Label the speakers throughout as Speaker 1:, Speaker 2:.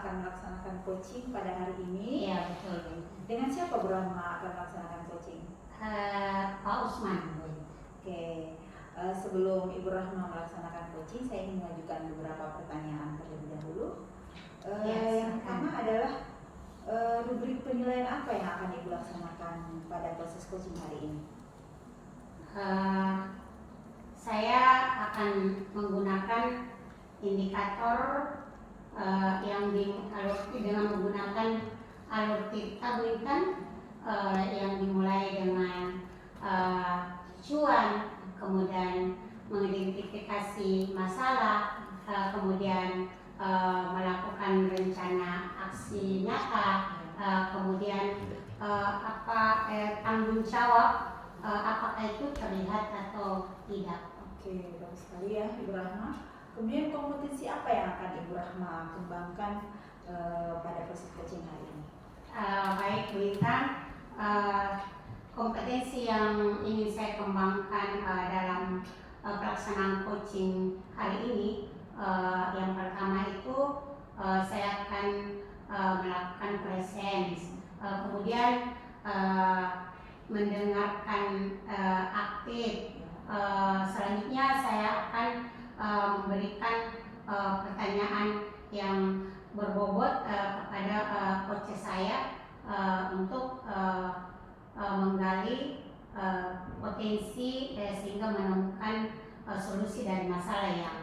Speaker 1: akan melaksanakan coaching pada hari ini.
Speaker 2: Iya, betul.
Speaker 1: Dengan siapa Bu Rahma akan melaksanakan coaching?
Speaker 2: Pak Usman.
Speaker 1: Oke. Sebelum Ibu Rahma melaksanakan coaching, saya ingin mengajukan beberapa pertanyaan terlebih dahulu. Yang pertama adalah rubrik penilaian apa yang akan Ibu laksanakan pada proses coaching hari ini?
Speaker 2: Saya akan menggunakan indikator yang dengan menggunakan alur titik yang dimulai dengan cuan, kemudian mengidentifikasi masalah, kemudian melakukan rencana aksi nyata, kemudian tanggung jawab, apakah itu terlihat atau tidak.
Speaker 1: Oke, bagus sekali ya Ibu Rahma. Kemudian kompetensi apa yang akan Ibu Rahma kembangkan pada proses coaching hari ini?
Speaker 2: Baik Bu Intan, kompetensi yang ingin saya kembangkan dalam pelaksanaan coaching hari ini, yang pertama itu saya akan melakukan presence, kemudian mendengarkan aktif. Selanjutnya saya akan memberikan pertanyaan yang berbobot kepada coach saya untuk menggali potensi sehingga menemukan solusi dari masalah yang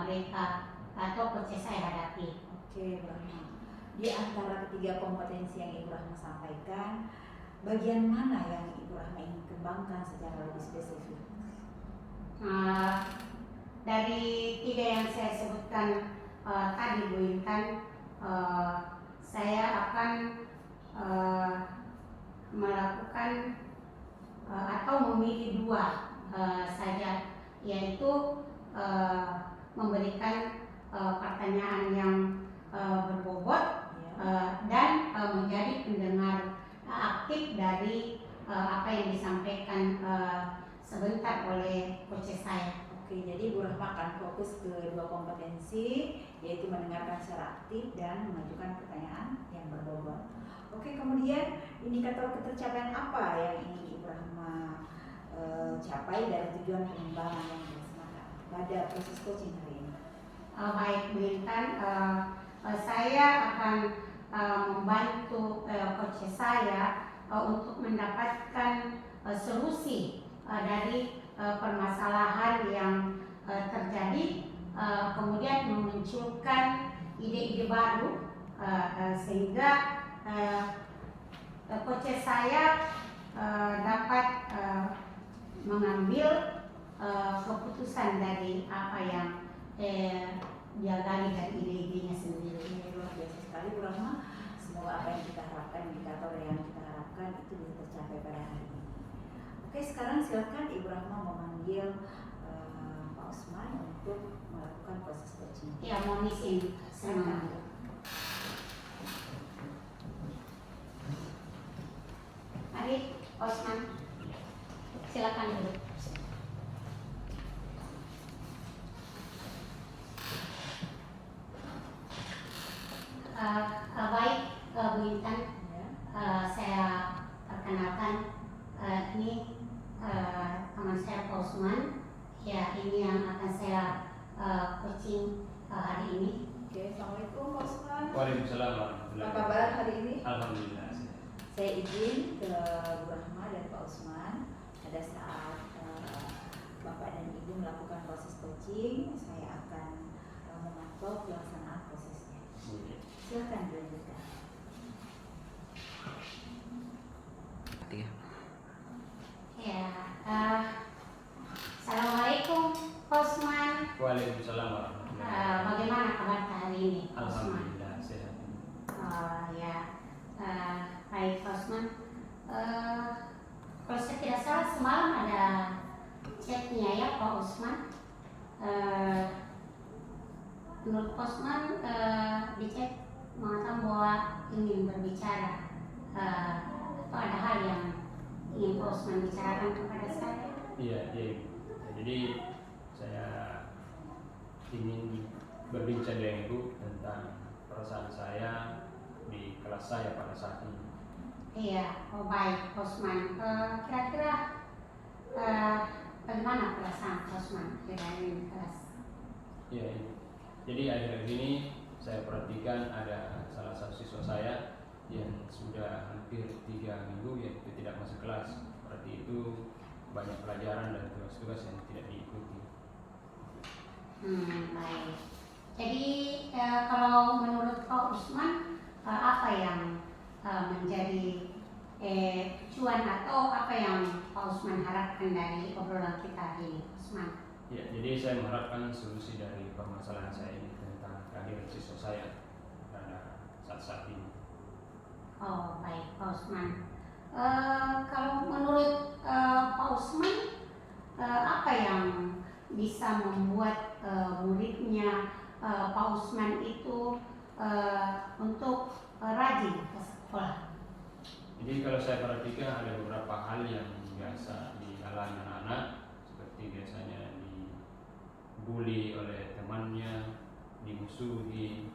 Speaker 2: mereka atau coach saya hadapi.
Speaker 1: Oke, Bu Rahma. Di antara ketiga kompetensi yang Ibu Rahma sampaikan, bagian mana yang Ibu Rahma ingin kembangkan secara lebih spesifik?
Speaker 2: Dari tiga yang saya sebutkan tadi Bu Intan, saya akan melakukan atau memilih dua saja, yaitu memberikan pertanyaan yang berbobot dan menjadi pendengar aktif dari apa yang disampaikan sebentar oleh coach saya.
Speaker 1: Oke, jadi Bu Rahma akan fokus ke dua kompetensi, yaitu mendengarkan secara aktif dan mengajukan pertanyaan yang berbobot. Oke, kemudian indikator ketercapaian apa yang ingin Ibu Rahma capai dari tujuan pengembangan yang dilaksanakan pada proses coaching hari ini?
Speaker 2: Baik Bu Intan, saya akan membantu coach saya untuk mendapatkan solusi dari permasalahan yang terjadi, kemudian memunculkan ide-ide baru sehingga coach saya dapat mengambil keputusan dari apa yang dia gali dari ide-idenya sendiri.
Speaker 1: Ini luar biasa sekali Bu Rahma. Semoga apa yang kita harapkan, indikator yang kita harapkan itu bisa tercapai pada hari ini. Oke, sekarang silakan Ibu Rahma memanggil Pak Usman untuk melakukan proses coaching.
Speaker 2: Ya, mohon izin saya memanggil. Mari Pak Usman, silakan duduk. Baik Bu Intan, saya perkenalkan, ini teman saya Pak Usman. Ya, ini yang akan saya coaching hari ini.
Speaker 1: Oke, Assalamualaikum Pak Usman.
Speaker 3: Waalaikumsalam warahmatullahi
Speaker 1: Apa kabar hari ini?
Speaker 3: Alhamdulillah.
Speaker 1: Saya izin ke Bu Rahma dan Pak Usman pada saat Bapak dan Ibu melakukan proses coaching, saya akan memantau pelaksanaan prosesnya. Silakan dilanjutkan.
Speaker 2: Ya, Assalamualaikum Pak Usman.
Speaker 3: Waalaikumsalam warahmatullahi wabarakatuh.
Speaker 2: Bagaimana kabar hari ini Pak Usman?
Speaker 3: Alhamdulillah sehat.
Speaker 2: Baik Pak Usman. Kalau saya tidak salah semalam ada chatnya ya Pak Usman. Menurut Pak Usman di chat mengatakan bahwa ingin berbicara atau ada hal yang ingin Pak Usman bicarakan kepada saya.
Speaker 3: Iya. Jadi saya ingin berbincang dengan Ibu tentang perasaan saya di kelas saya pada saat ini.
Speaker 2: Iya, oh baik, Pak Usman. Kira-kira bagaimana perasaan Pak Usman di kelas?
Speaker 3: Ya, jadi akhir-akhir ini saya perhatikan ada salah satu siswa saya yang sudah hampir 3 minggu yaitu tidak masuk kelas. Berarti itu banyak pelajaran dan tugas-tugas yang tidak diikuti.
Speaker 2: Baik. Jadi kalau menurut Pak Usman apa yang menjadi tujuan atau apa yang Pak Usman harapkan dari obrolan kita hari ini, Pak Usman?
Speaker 3: Ya, jadi saya mengharapkan solusi dari permasalahan saya ini tentang kehadiran siswa saya pada saat-saat ini.
Speaker 2: Oh baik, Pak Usman. Kalau menurut Pak Usman, apa yang bisa membuat muridnya Pak Usman itu untuk rajin ke sekolah?
Speaker 3: Jadi kalau saya perhatikan ada beberapa hal yang biasa dialami anak-anak, seperti biasanya dibully oleh temannya, dimusuhi,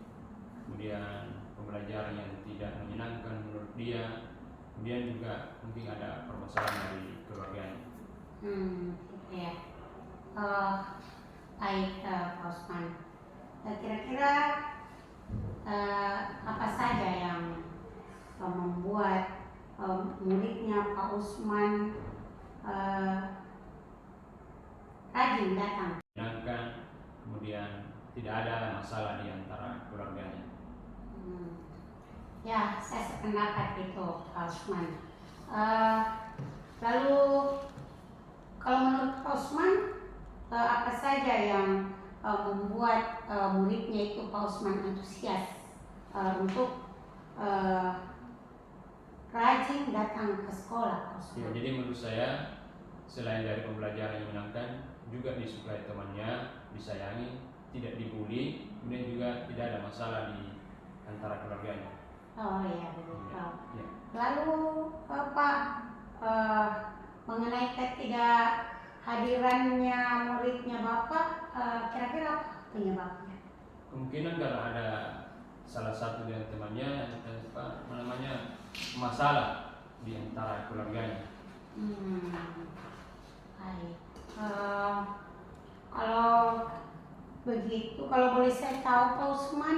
Speaker 3: kemudian pembelajaran yang tidak menyenangkan menurut dia, kemudian juga mungkin ada permasalahan dari keluarganya.
Speaker 2: Gitu ya. Baik, Pak Usman. Kira-kira apa saja yang membuat muridnya Pak Usman rajin datang?
Speaker 3: Menyenangkan, kemudian tidak ada masalah di antara keluarganya.
Speaker 2: Ya, saya sependapat itu, Pak Usman. Lalu kalau menurut Pak Usman, apa saja yang membuat muridnya itu Pak Usman antusias untuk rajin datang ke sekolah, Pak Usman?
Speaker 3: Ya, jadi menurut saya selain dari pembelajaran yang menyenangkan, juga disukai temannya, disayangi, tidak dibully, kemudian juga tidak ada masalah di antara keluarganya.
Speaker 2: Oh iya, begitu.
Speaker 3: Ya.
Speaker 2: Lalu Pak, mengenai ketidakhadirannya muridnya Bapak, kira-kira apa penyebabnya?
Speaker 3: Kemungkinan karena ada salah satu dari temannya masalah di antara keluarganya.
Speaker 2: Baik. Kalau begitu, kalau boleh saya tahu Pak Usman,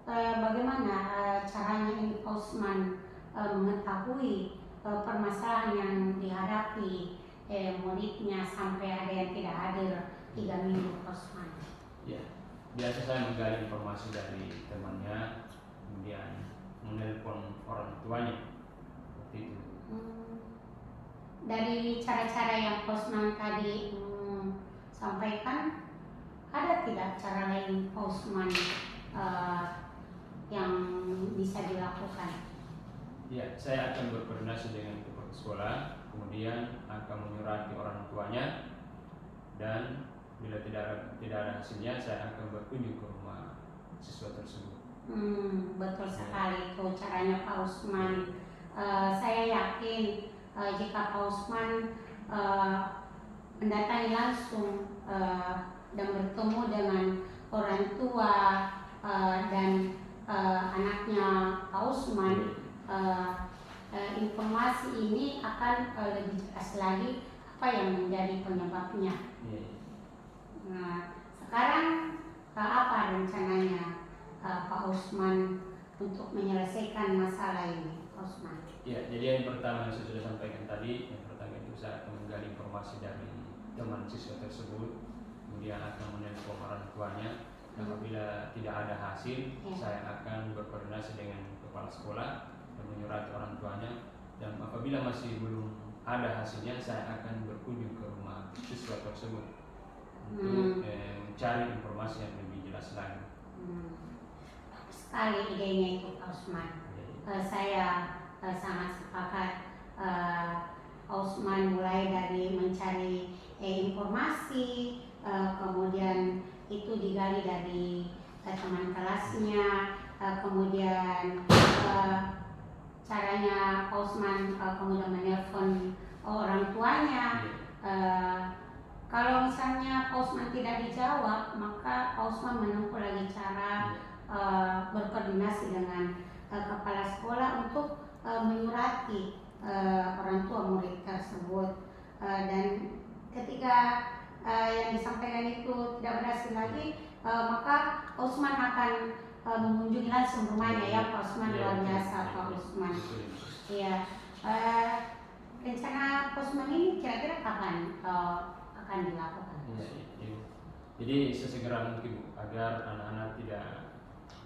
Speaker 2: bagaimana caranya ini Pak Usman mengetahui permasalahan yang dihadapi muridnya sampai ada yang tidak hadir 3 minggu, Pak Usman?
Speaker 3: Ya, biasa saya menggali informasi dari temannya, kemudian menelpon orang tuanya, seperti itu.
Speaker 2: Dari cara-cara yang Pak Usman tadi sampaikan, ada tidak cara lain Pak Usman yang bisa dilakukan?
Speaker 3: Ya, saya akan berkoordinasi dengan kepala sekolah, kemudian akan menyurati orang tuanya, dan bila tidak ada hasilnya, saya akan berkunjung ke rumah siswa tersebut.
Speaker 2: Betul sekali itu caranya Pak Usman. Saya yakin jika Pak Usman mendatangi langsung dan bertemu dengan orang tua dan anaknya Pak Usman, informasi ini akan lebih jelas lagi apa yang menjadi penyebabnya. Nah, sekarang apa rencananya Pak Usman untuk menyelesaikan masalah ini, Pak Usman?
Speaker 3: Ya, jadi yang pertama yang saya sudah sampaikan tadi, yang pertama itu saya akan menggali informasi dari teman siswa tersebut, kemudian akan menelpon orang tuanya. Apabila tidak ada hasil, saya akan berkoordinasi dengan kepala sekolah dan menyurati orang tuanya. Dan apabila masih belum ada hasilnya, saya akan berkunjung ke rumah siswa tersebut untuk mencari informasi yang lebih jelas lagi.
Speaker 2: Bagus sekali idenya itu, Pak Usman. Saya sangat sepakat. Pak Usman mulai dari mencari informasi, kemudian itu digali dari teman kelasnya, kemudian caranya Pak Usman kemudian menelpon orang tuanya. Kalau misalnya Pak Usman tidak dijawab, maka Pak Usman menempuh lagi cara berkoordinasi dengan kepala sekolah untuk menyurati orang tua murid tersebut, dan ketika yang disampaikan itu tidak berhasil lagi, maka Pak Usman akan mengunjungi langsung rumahnya ya. Pak Usman luar biasa, Pak Usman. Iya. Rencana Pak Usman ini kira-kira kapan akan dilakukan?
Speaker 3: Iya. Jadi sesegera mungkin Bu, agar anak-anak tidak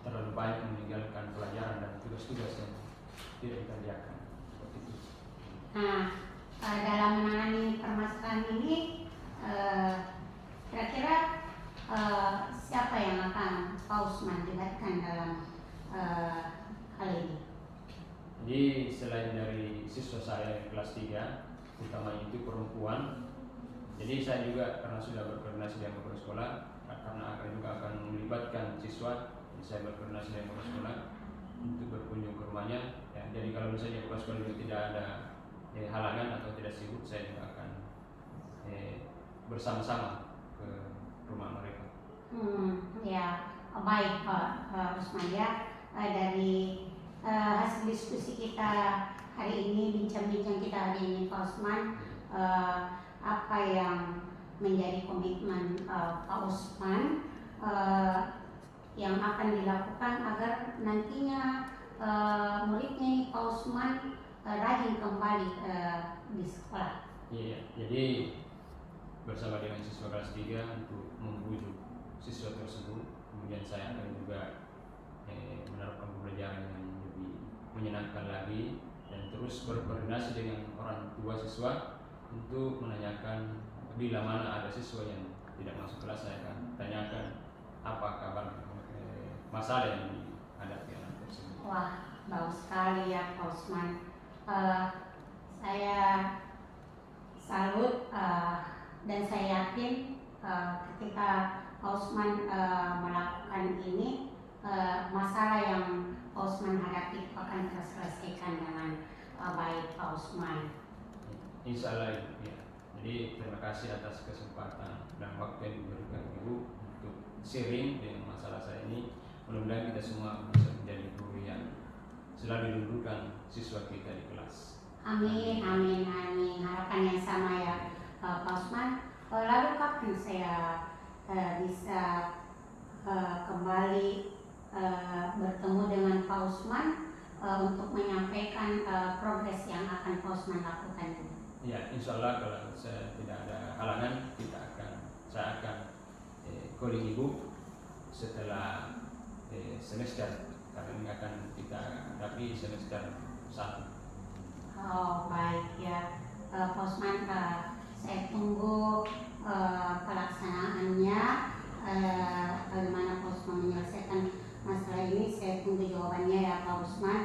Speaker 3: terlalu banyak meninggalkan pelajaran dan tugas-tugas yang tidak dikerjakan. Seperti itu.
Speaker 2: Nah, dalam menangani permasalahan ini, kira-kira siapa yang akan Pak Usman libatkan dalam hal ini?
Speaker 3: Jadi selain dari siswa saya yang kelas 3, terutama itu perempuan, jadi saya juga karena sudah berkoordinasi dengan kepala sekolah, karena akan juga akan melibatkan siswa, jadi saya berkoordinasi dengan kepala sekolah untuk berkunjung ke rumahnya. Ya, jadi kalau misalnya kepala sekolah juga tidak ada halangan atau tidak sibuk, saya juga akan bersama-sama ke rumah mereka.
Speaker 2: Ya, baik Pak Usman ya. Dari hasil diskusi kita hari ini, bincang-bincang kita hari ini Pak Usman, apa yang menjadi komitmen Pak Usman yang akan dilakukan agar nantinya muridnya ini Pak Usman rajin kembali di sekolah.
Speaker 3: Iya, jadi bersama dengan siswa kelas 3 untuk membujuk siswa tersebut, kemudian saya akan juga menerapkan pembelajaran yang lebih menyenangkan lagi, dan terus berkoordinasi dengan orang tua siswa untuk menanyakan bila mana ada siswa yang tidak masuk kelas, saya akan tanyakan apa kabar masalah yang dihadapi anak tersebut.
Speaker 2: Wah, bagus sekali ya Pak Usman. Saya salut dan saya yakin ketika Pak Usman melakukan ini, masalah yang Pak Usman hadapi akan terselesaikan dengan baik Pak Usman.
Speaker 3: Insya Allah ya. Jadi terima kasih atas kesempatan dan waktu yang diberikan Ibu untuk sharing dengan masalah saya ini. Mudah-mudahan kita semua bisa menjadi guru yang selalu dilindungi siswa kita di kelas.
Speaker 2: Amin, amin, amin. Harapan yang sama ya Pak Usman. Lalu kapan saya bisa kembali bertemu dengan Pak Usman untuk menyampaikan progres yang akan Pak Usman lakukan?
Speaker 3: Ya, insya Allah kalau saya tidak ada halangan, saya akan calling Ibu setelah semester, karena ini akan kita hadapi semester 1.
Speaker 2: Oh baik ya Pak Usman, saya tunggu pelaksanaannya, bagaimana Pak Usman menyelesaikan masalah ini. Saya tunggu jawabannya ya Pak Usman.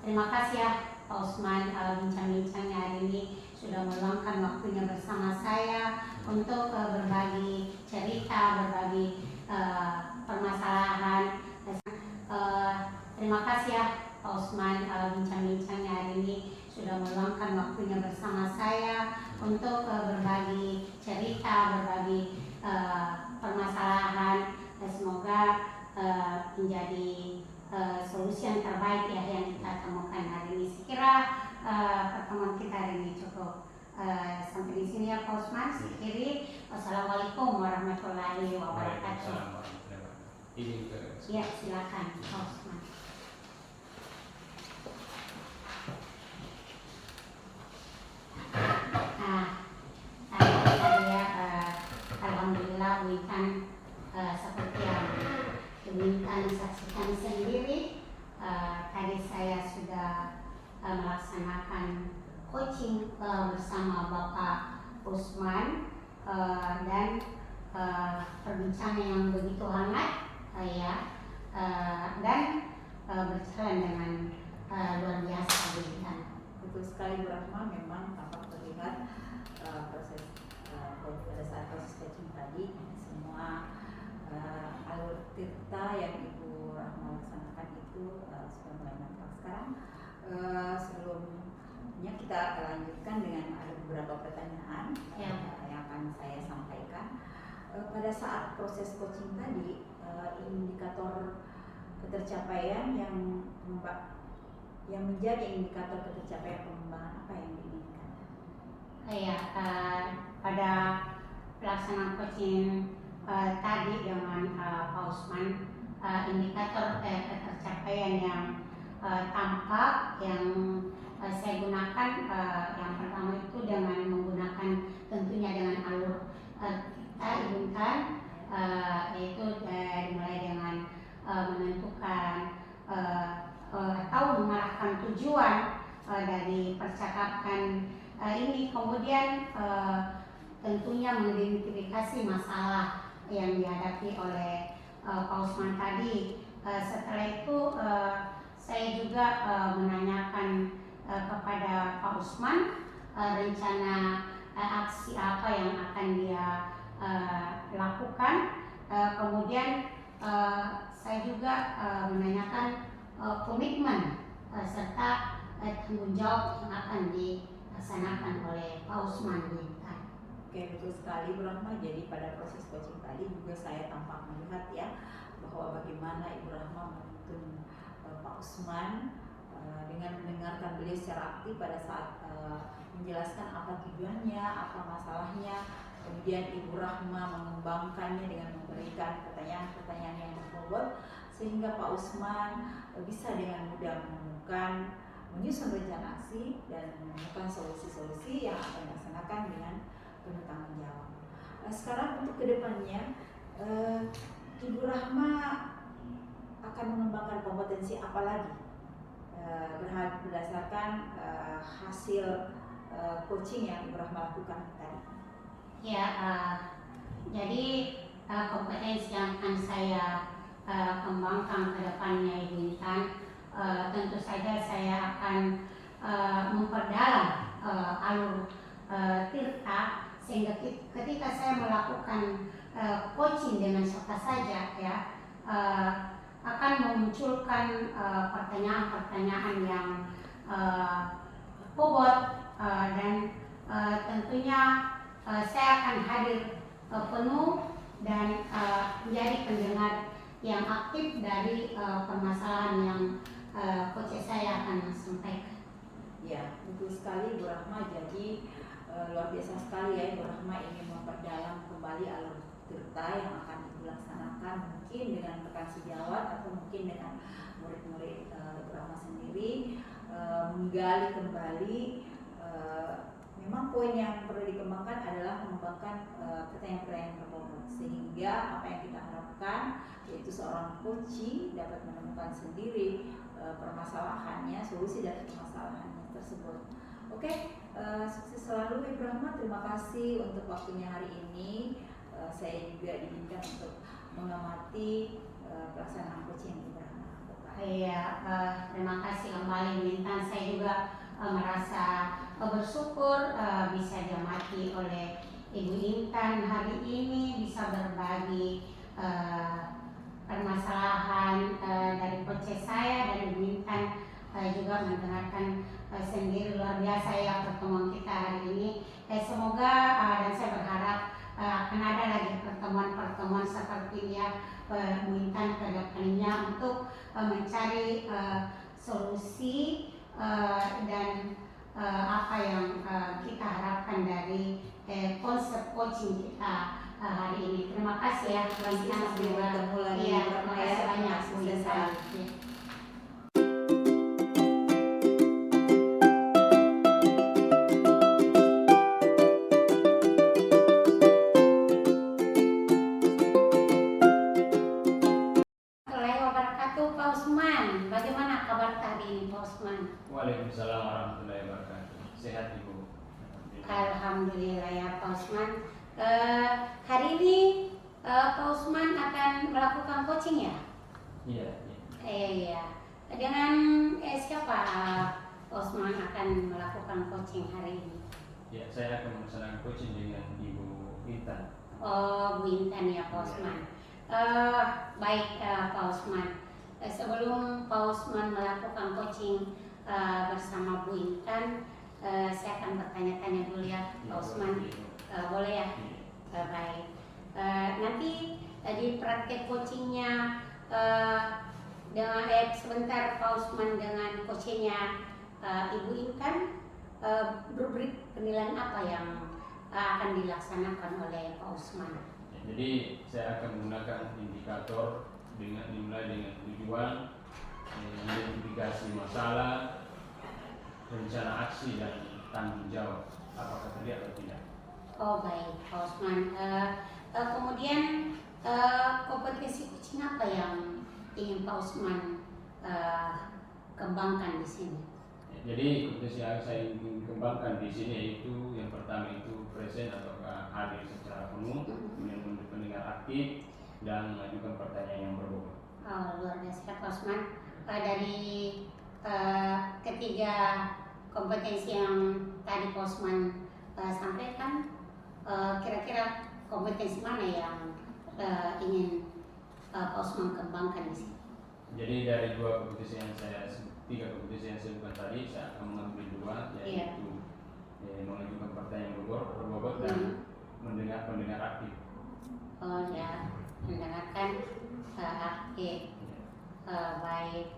Speaker 2: Terima kasih ya Pak Usman, bincang-bincangnya hari ini sudah meluangkan waktunya bersama saya untuk berbagi cerita, berbagi permasalahan. Terima kasih ya Pak Usman, bincang-bincangnya hari ini sudah meluangkan waktunya bersama saya untuk berbagi cerita, berbagi permasalahan. Semoga menjadi solusi yang terbaik ya yang kita temukan hari ini. Sekira pertemuan kita hari ini cukup sampai di sini ya Pak Usman. Sekiri, wassalamualaikum warahmatullahi wabarakatuh.
Speaker 3: Waalaikumsalam warahmatullahi wabarakatuh. Izin ke
Speaker 2: Ya, silakan Pak Usman. Tadi ya, alhamdulillah Witan seperti yang Witan saksikan sendiri, tadi saya sudah melaksanakan coaching bersama Bapak Usman, dan perbincangan yang begitu hangat dan berjalan dengan luar biasa Witan.
Speaker 1: Betul sekali Bu Rahma, memang tampak terlihat proses pada saat proses coaching tadi semua alur tirta yang Ibu Rahma laksanakan itu sudah mulai nampak sekarang. Sebelumnya kita lanjutkan dengan ada beberapa pertanyaan yang akan saya sampaikan. Pada saat proses coaching tadi indikator ketercapaian yang menjadi indikator ketercapaian pengembangan apa yang diinginkan?
Speaker 2: Ya, pada pelaksanaan coaching tadi dengan Pak Usman, indikator ketercapaian yang tampak yang saya gunakan yang pertama itu dengan menggunakan tentunya dengan alur kita inginkan, yaitu dimulai dengan menentukan atau mengarahkan tujuan dari percakapan ini, kemudian tentunya mengidentifikasi masalah yang dihadapi oleh Pak Usman tadi. Setelah itu saya juga menanyakan kepada Pak Usman rencana aksi apa yang akan dia lakukan. Kemudian saya juga menanyakan komitmen serta tanggung jawab yang akan dilaksanakan oleh Pak Usman.
Speaker 1: Oke, betul sekali Bu Rahma. Jadi pada proses coaching tadi juga saya tampak melihat ya bahwa bagaimana Ibu Rahma menuntun Pak Usman dengan mendengarkan beliau secara aktif pada saat menjelaskan apa tujuannya, apa masalahnya. Kemudian Ibu Rahma mengembangkannya dengan memberikan pertanyaan-pertanyaan yang berbobot sehingga Pak Usman bisa dengan mudah menyusun rencana aksi dan menemukan solusi-solusi yang akan dilaksanakan dengan penuh tanggung jawab. Sekarang untuk kedepannya, Ibu Rahma akan mengembangkan kompetensi apa lagi berdasarkan hasil coaching yang Ibu Rahma lakukan tadi?
Speaker 2: Ya, jadi kompetensi yang akan saya kembangkan ke depannya Ibu Intan, tentu saja saya akan memperdalam alur tirta, sehingga ketika saya melakukan coaching dengan siapa saja ya akan memunculkan pertanyaan-pertanyaan yang bobot dan tentunya saya akan hadir penuh dan menjadi pendengar yang aktif dari permasalahan yang coach saya akan sampaikan.
Speaker 1: Ya, betul sekali Bu Rahma. Jadi luar biasa sekali ya Ibu Rahma ingin memperdalam kembali alur tirta yang akan dilaksanakan mungkin dengan rekan sejawat atau mungkin dengan murid-murid Ibu Rahma sendiri, menggali kembali. Memang poin yang perlu dikembangkan adalah mengembangkan pertanyaan-pertanyaan berbobot sehingga apa yang kita harapkan yaitu seorang coach dapat menemukan sendiri permasalahannya, solusi dari permasalahannya tersebut. Oke, sukses selalu Ibu Rahma. Terima kasih untuk waktunya hari ini. Saya juga diizinkan untuk mengamati pelaksanaan coaching Ibu Rahma.
Speaker 2: Iya, terima kasih kembali Bu Intan. Saya juga merasa bersyukur bisa diamati oleh Ibu Intan hari ini, bisa berbagi permasalahan dari coach saya dan Ibu Intan juga mendengarkan sendiri. Luar biasa ya pertemuan kita hari ini. Semoga dan saya berharap akan ada lagi pertemuan-pertemuan seperti ini ya Bu Intan ke depannya untuk mencari solusi dan apa yang kita harapkan dari konsep coaching kita hari ini. Terima kasih ya Bu Intan. Iya, terima kasih banyak Bu Intan. Pak Usman, bagaimana kabar tadi ini Pak Usman?
Speaker 3: Waalaikumsalam warahmatullahi wabarakatuh. Sehat Ibu?
Speaker 2: Alhamdulillah ya Pak Usman. Hari ini Pak Usman akan melakukan coaching ya?
Speaker 3: Iya.
Speaker 2: Iya. Dengan siapa Pak Usman akan melakukan coaching hari ini?
Speaker 3: Ya, saya akan melaksanakan coaching dengan Ibu Intan.
Speaker 2: Oh, Bu Intan ya Pak Usman. Baik Pak Usman. Sebelum Pak Usman melakukan coaching bersama Bu Intan, saya akan bertanya-tanya dulu ya Pak Usman. Boleh ya? Baik. Nanti Jadi praktek coachingnya dengan sebentar Pak Usman dengan coachingnya Ibu Intan, rubrik penilaian apa yang akan dilaksanakan oleh Pak Usman?
Speaker 3: Jadi saya akan menggunakan indikator dimulai dengan tujuan, identifikasi masalah, rencana aksi dan tanggung jawab, apakah terlihat atau tidak.
Speaker 2: Oh baik, Pak Usman. Kemudian kompetensi coaching apa yang ingin Pak Usman kembangkan di sini?
Speaker 3: Jadi kompetensi yang saya ingin kembangkan di sini yaitu yang pertama itu present atau hadir secara penuh, kemudian mendengar aktif dan mengajukan pertanyaan yang berbobot.
Speaker 2: Oh, luar biasa Pak Usman. Dari ketiga kompetensi yang tadi Pak Usman sampaikan, kira-kira kompetensi mana yang ingin Pak Usman kembangkan di sini?
Speaker 3: Jadi dari tiga kompetensi yang saya sebutkan tadi, saya akan mengambil dua, yaitu mengajukan pertanyaan yang berbobot dan mendengar aktif.
Speaker 2: Oh ya, mendengarkan aktif. Baik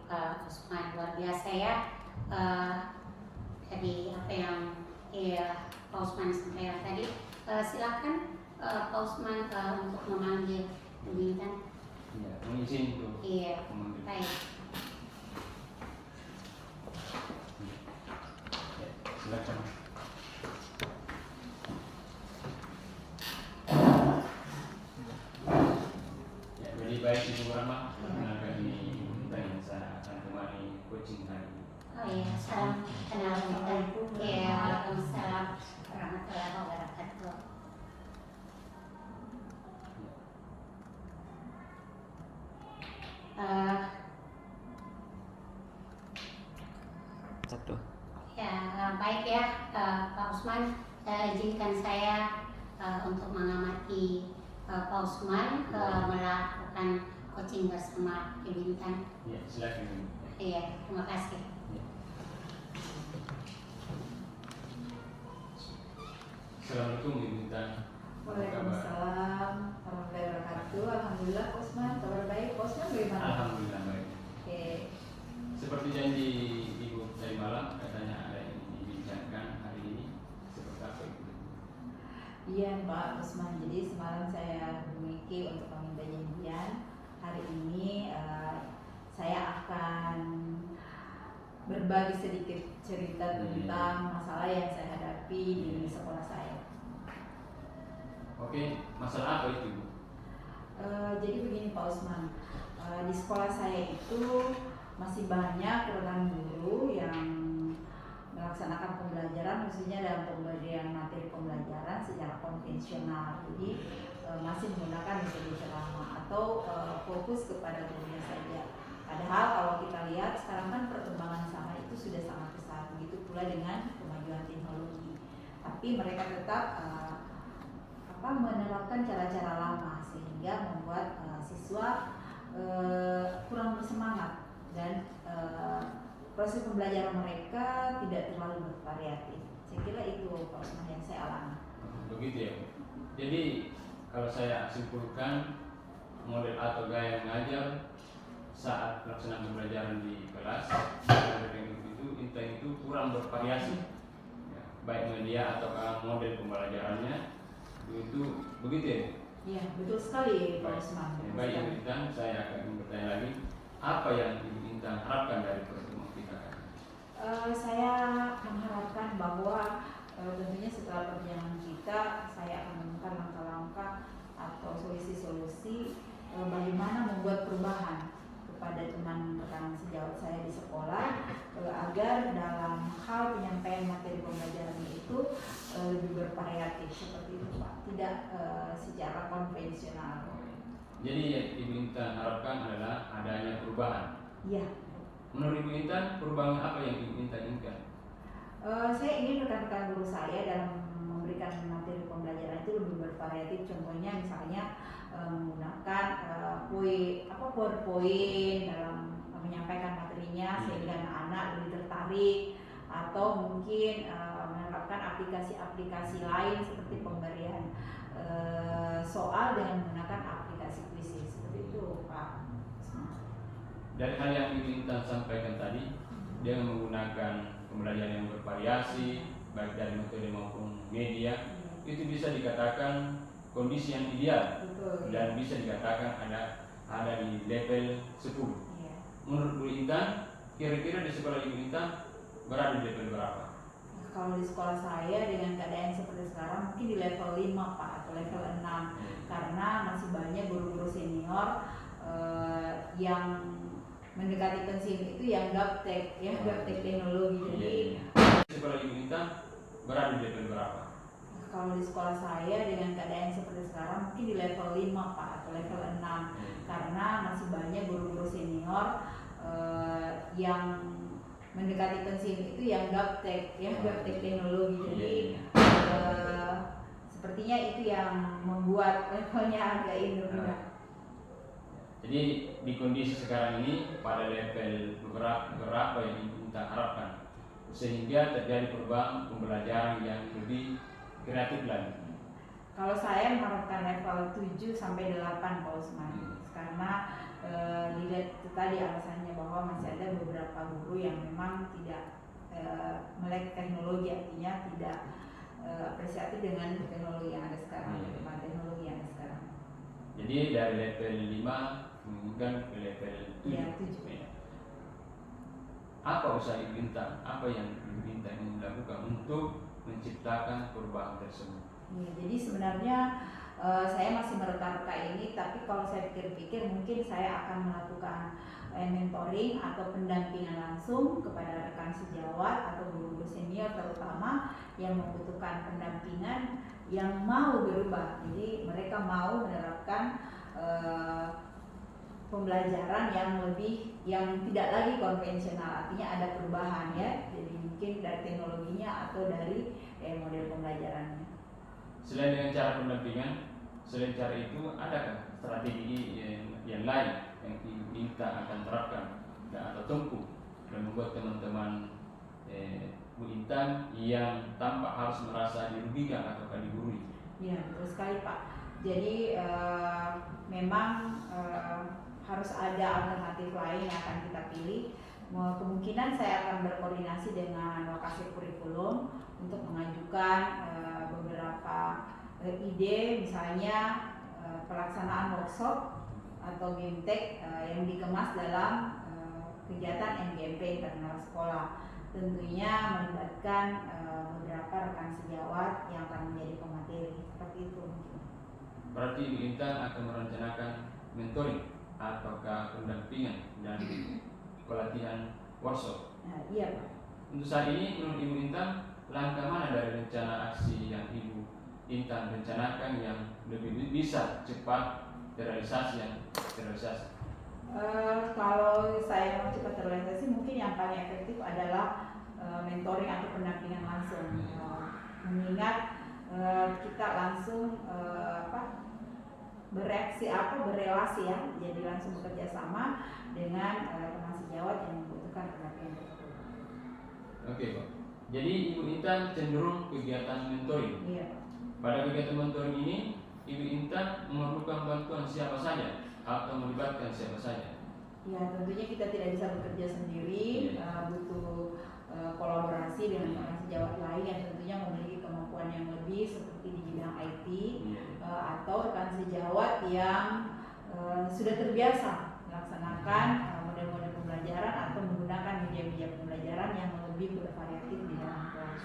Speaker 2: Usman, luar biasa ya. Dari apa yang Pak Usman sampaikan tadi, silakan Pak Usman untuk memanggil Ibu Intan.
Speaker 3: Ya, mengizin untuk memanggil.
Speaker 2: Baik.
Speaker 3: Ya, silakan. Ya, jadi baik Ibu Rahma, perkenalkan ini Ibu Intan yang saya akan temani coaching hari ini.
Speaker 2: Oh iya, salam kenal kita. Iya, waalaikumsalam warahmatullahi wabarakatuh.
Speaker 3: Satu.
Speaker 2: Ya, baik ya Pak Usman, izinkan saya untuk mengamati Pak Usman melakukan coaching bersama Ibu Intan.
Speaker 3: Ya, silakan.
Speaker 2: Iya, terima kasih.
Speaker 3: Ya. Assalamualaikum Ibu Intan.
Speaker 1: Waalaikumsalam warahmatullahi wabarakatuh. Alhamdulillah Pak Usman, kabar baik. Pak Usman bagaimana?
Speaker 3: Alhamdulillah baik.
Speaker 1: Oke.
Speaker 3: Seperti janji Ibu tadi malam, katanya ada yang dibincangkan hari ini. Seperti apa itu?
Speaker 1: Iya Pak Usman, jadi semalam saya memiliki untuk meminta janjian. Hari ini saya akan berbagi sedikit cerita tentang masalah yang saya hadapi di sekolah saya.
Speaker 3: Oke, masalah apa itu, Bu?
Speaker 1: Jadi begini Pak Usman, di sekolah saya itu masih banyak rekan guru yang melaksanakan pembelajaran, khususnya dalam pemberian materi pembelajaran secara konvensional. Jadi masih menggunakan metode ceramah atau fokus kepada gurunya saja. Padahal kalau kita lihat sekarang kan perkembangan zaman itu sudah sangat pesat, begitu pula dengan kemajuan teknologi. Tapi mereka tetap menerapkan cara-cara lama sehingga membuat siswa kurang bersemangat dan proses pembelajaran mereka tidak terlalu bervariatif. Saya kira itu Pak Usman yang saya alami.
Speaker 3: Begitu ya. Jadi kalau saya simpulkan, model atau gaya mengajar saat pelaksanaan pembelajaran di kelas itu Intan itu kurang bervariasi, ya, baik media atau model pembelajarannya itu begitu ya.
Speaker 1: Iya betul sekali Pak Usman.
Speaker 3: Baik Ibu Intan, saya akan bertanya lagi, apa yang Ibu Intan harapkan dari pertemuan kita?
Speaker 1: Saya mengharapkan bahwa tentunya setelah perjalanan kita, saya akan menemukan langkah-langkah atau solusi-solusi bagaimana membuat perubahan kepada teman rekan sejawat saya di sekolah agar dalam hal penyampaian materi pembelajaran itu lebih bervariatif seperti itu Pak, tidak secara konvensional.
Speaker 3: Jadi yang Ibu Intan harapkan adalah adanya perubahan.
Speaker 1: Iya.
Speaker 3: Menurut Ibu Intan, perubahan apa yang Ibu Intan inginkan?
Speaker 1: Saya ingin rekan-rekan guru saya dalam memberikan materi pembelajaran itu lebih bervariatif. Contohnya misalnya menggunakan PowerPoint dalam menyampaikan materinya sehingga anak-anak lebih tertarik, atau mungkin menerapkan aplikasi-aplikasi lain seperti pemberian soal dengan menggunakan aplikasi aplikasi kuisi seperti itu Pak.
Speaker 3: Dari hal yang Ibu Intan sampaikan tadi, dia menggunakan pembelajaran yang bervariasi, baik dari metode maupun media, itu bisa dikatakan kondisi yang ideal
Speaker 1: Betul.
Speaker 3: dan bisa dikatakan ada di level 10.
Speaker 1: Iya.
Speaker 3: Menurut Bu Intan, kira-kira di sekolah Ibu Intan berada di level berapa?
Speaker 1: Kalau di sekolah saya dengan keadaan seperti sekarang mungkin di level 5 Pak atau level 6 karena masih banyak guru-guru senior yang mendekati pensiun itu yang gaptek gaptek teknologi. Jadi
Speaker 3: sekolah Ibu Intan berada di level berapa?
Speaker 1: kalau di sekolah saya dengan keadaan seperti sekarang mungkin di level 5 Pak atau level 6 karena masih banyak guru-guru senior yang mendekati pensiun itu yang gaptek gaptek teknologi. Jadi sepertinya itu yang membuat levelnya agak rendah.
Speaker 3: Jadi di kondisi sekarang ini pada level berapa yang kita harapkan sehingga terjadi perubahan pembelajaran yang lebih kreatif lagi.
Speaker 1: Kalau saya mengharapkan level 7 sampai 8 Pak Usman karena dilihat itu tadi alasannya bahwa masih ada beberapa guru yang memang tidak melek teknologi, artinya tidak apresiatif dengan teknologi yang ada sekarang, perkembangan teknologi yang ada sekarang.
Speaker 3: Jadi dari level 5 meningkat ke level 7.
Speaker 1: Ya, 7.
Speaker 3: Apa usaha Ibu Intan? Apa yang Ibu Intan ingin lakukan untuk menciptakan perubahan tersebut?
Speaker 1: Ya, jadi sebenarnya saya masih mereka-reka ini, tapi kalau saya pikir-pikir mungkin saya akan melakukan mentoring atau pendampingan langsung kepada rekan sejawat atau guru-guru senior terutama yang membutuhkan pendampingan yang mau berubah. Jadi mereka mau menerapkan pembelajaran yang tidak lagi konvensional, artinya ada perubahan ya. Jadi mungkin dari teknologinya atau dari model pembelajarannya.
Speaker 3: Selain dengan cara pendampingan, selain cara itu adakah strategi yang lain yang Ibu Intan akan terapkan atau tempuh dan membuat teman-teman Bu Intan yang tampak harus merasa dirugikan atau digurui?
Speaker 1: Ya, betul sekali Pak. Jadi memang harus ada alternatif lain yang akan kita pilih. Kemungkinan saya akan berkoordinasi dengan lokasi kurikulum untuk mengajukan beberapa ide, misalnya pelaksanaan workshop atau BIMTEK yang dikemas dalam kegiatan MGMP internal sekolah. Tentunya melibatkan beberapa rekan sejawat yang akan menjadi pemateri seperti itu.
Speaker 3: Berarti Ibu Intan akan merencanakan mentoring ataukah pendampingan dan pelatihan workshop?
Speaker 1: Iya Pak.
Speaker 3: Untuk saat ini menurut Ibu Intan, langkah mana dari rencana aksi yang Ibu Intan rencanakan yang lebih bisa cepat terrealisasi?
Speaker 1: Kalau saya mau cepat terrealisasi, mungkin yang paling efektif adalah mentoring atau pendampingan langsung. Mengingat kita langsung berelasi ya, jadi langsung bekerja sama dengan teman sejawat yang membutuhkan pendampingan tersebut.
Speaker 3: Oke Pak. Jadi Ibu Intan cenderung kegiatan mentoring.
Speaker 1: Iya.
Speaker 3: Pada kegiatan mentoring ini, Ibu Intan memerlukan bantuan siapa saja atau melibatkan siapa saja?
Speaker 1: Ya, tentunya kita tidak bisa bekerja sendiri, butuh kolaborasi dengan teman sejawat lain yang tentunya memiliki kemampuan yang lebih seperti di bidang IT atau rekan sejawat yang sudah terbiasa melaksanakan model-model pembelajaran atau menggunakan media-media pembelajaran yang lebih bervariatif di dalam kelas.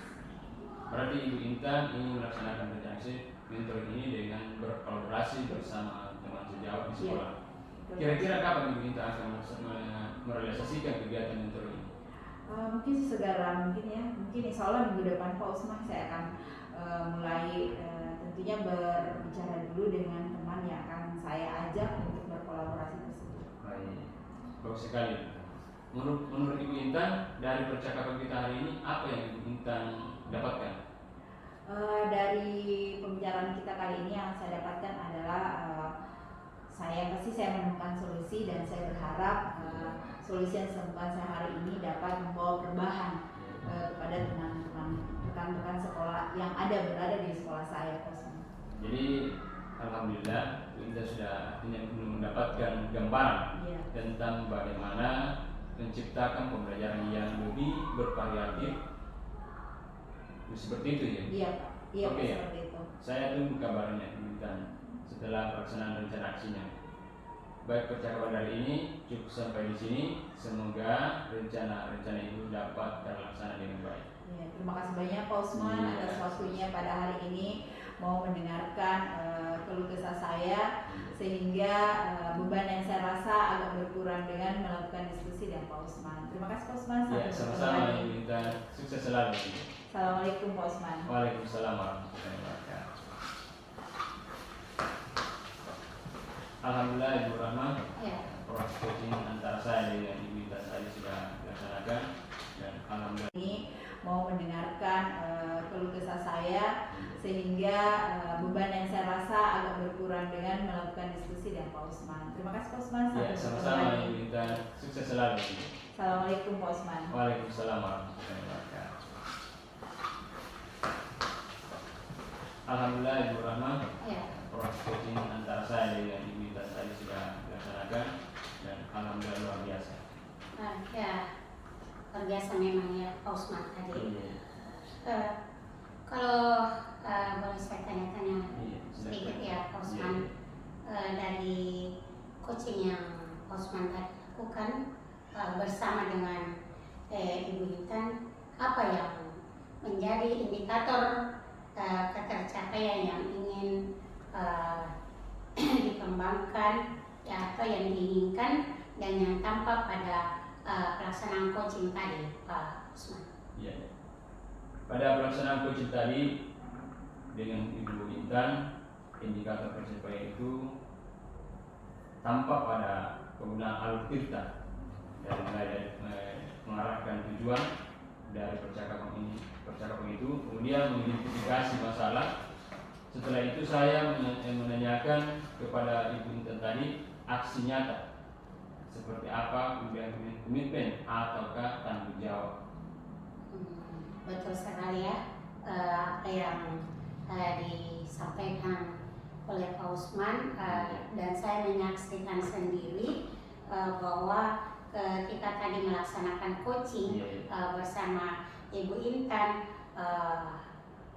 Speaker 3: Berarti Ibu Intan ingin melaksanakan aksi mentoring ini dengan berkolaborasi bersama teman sejawat di sekolah. Kira-kira kapan Ibu Intan akan merealisasikan kegiatan mentoring ini?
Speaker 1: Mungkin segera mungkin ya, mungkin insya Allah minggu depan Pak Usman saya akan mulai tentunya berbicara dulu dengan teman yang akan saya ajak untuk berkolaborasi tersebut.
Speaker 3: Baik, bagus sekali. Menurut Ibu Intan, dari percakapan kita hari ini apa yang Ibu Intan dapatkan?
Speaker 1: Dari pembicaraan kita kali ini yang saya dapatkan adalah saya menemukan solusi dan saya berharap solusi yang ditemukan saya hari ini dapat membawa perubahan kepada teman-teman rekan-rekan sekolah yang berada di sekolah saya.
Speaker 3: Jadi alhamdulillah Bu kita sudah artinya belum mendapatkan gambaran
Speaker 1: Iya.
Speaker 3: tentang bagaimana menciptakan pembelajaran yang lebih bervariatif. Seperti itu ya.
Speaker 1: Iya Pak. Iya
Speaker 3: Oke,
Speaker 1: Pak,
Speaker 3: ya.
Speaker 1: seperti itu.
Speaker 3: Saya tunggu kabarnya dan setelah pelaksanaan rencana aksinya. Baik, percakapan hari ini cukup sampai di sini. Semoga rencana-rencana itu dapat terlaksana dengan baik.
Speaker 1: Ya, terima kasih banyak Pak Usman
Speaker 3: Iya.
Speaker 1: atas waktunya pada hari ini mau mendengarkan keluh kesah saya, sehingga beban yang saya rasa agak berkurang dengan melakukan diskusi dengan Pak Usman. Terima kasih Pak Usman.
Speaker 3: Ya,
Speaker 1: Sampai bertemu
Speaker 3: sama-sama.
Speaker 1: lagi.
Speaker 3: Kita sukses selalu.
Speaker 1: Assalamualaikum Pak Usman.
Speaker 3: Waalaikumsalam warahmatullahi wabarakatuh. Alhamdulillah Ibu Rahma,
Speaker 2: Ya.
Speaker 3: proses coaching antara saya dengan Ibu Intan tadi sudah dilaksanakan dan alhamdulillah.
Speaker 1: Ini mau mendengarkan keluh kesah saya, sehingga beban yang saya rasa agak berkurang dengan melakukan diskusi dengan Pak Usman. Terima kasih Pak Usman.
Speaker 3: Ya,
Speaker 1: Sampai bertemu
Speaker 3: sama-sama
Speaker 1: lagi.
Speaker 3: Ibu Intan, sukses selalu.
Speaker 1: Assalamualaikum Pak Usman.
Speaker 3: Waalaikumsalam warahmatullahi wabarakatuh. Alhamdulillah Ibu Rahma,
Speaker 2: Ya.
Speaker 3: proses coaching antara saya dengan Ibu Intan tadi sudah dilaksanakan dan alhamdulillah luar biasa.
Speaker 2: Ya, luar biasa memang ya Pak Usman tadi.
Speaker 3: Iya.
Speaker 2: Kalau boleh saya tanya-tanya
Speaker 3: Iya,
Speaker 2: sedikit
Speaker 3: silakan.
Speaker 2: ya Pak Usman, dari coaching yang Pak Usman tadi lakukan bersama dengan Ibu Intan, apa yang menjadi indikator ketercapaian yang ingin dikembangkan ya, atau yang diinginkan dan yang tampak pada pelaksanaan coaching tadi Pak Usman?
Speaker 3: Iya. Pada pelaksanaan coaching tadi dengan Ibu Intan, indikator pencapaian itu tampak pada penggunaan alur tirta dari mengarahkan tujuan dari percakapan itu, kemudian mengidentifikasi masalah. Setelah itu saya menanyakan kepada Ibu Intan tadi aksi nyata seperti apa, kemudian komitmen ataukah tanggung jawab.
Speaker 2: Betul sekali ya, apa yang disampaikan oleh Pak Usman, dan saya menyaksikan sendiri bahwa ketika tadi melaksanakan coaching bersama Ibu Intan,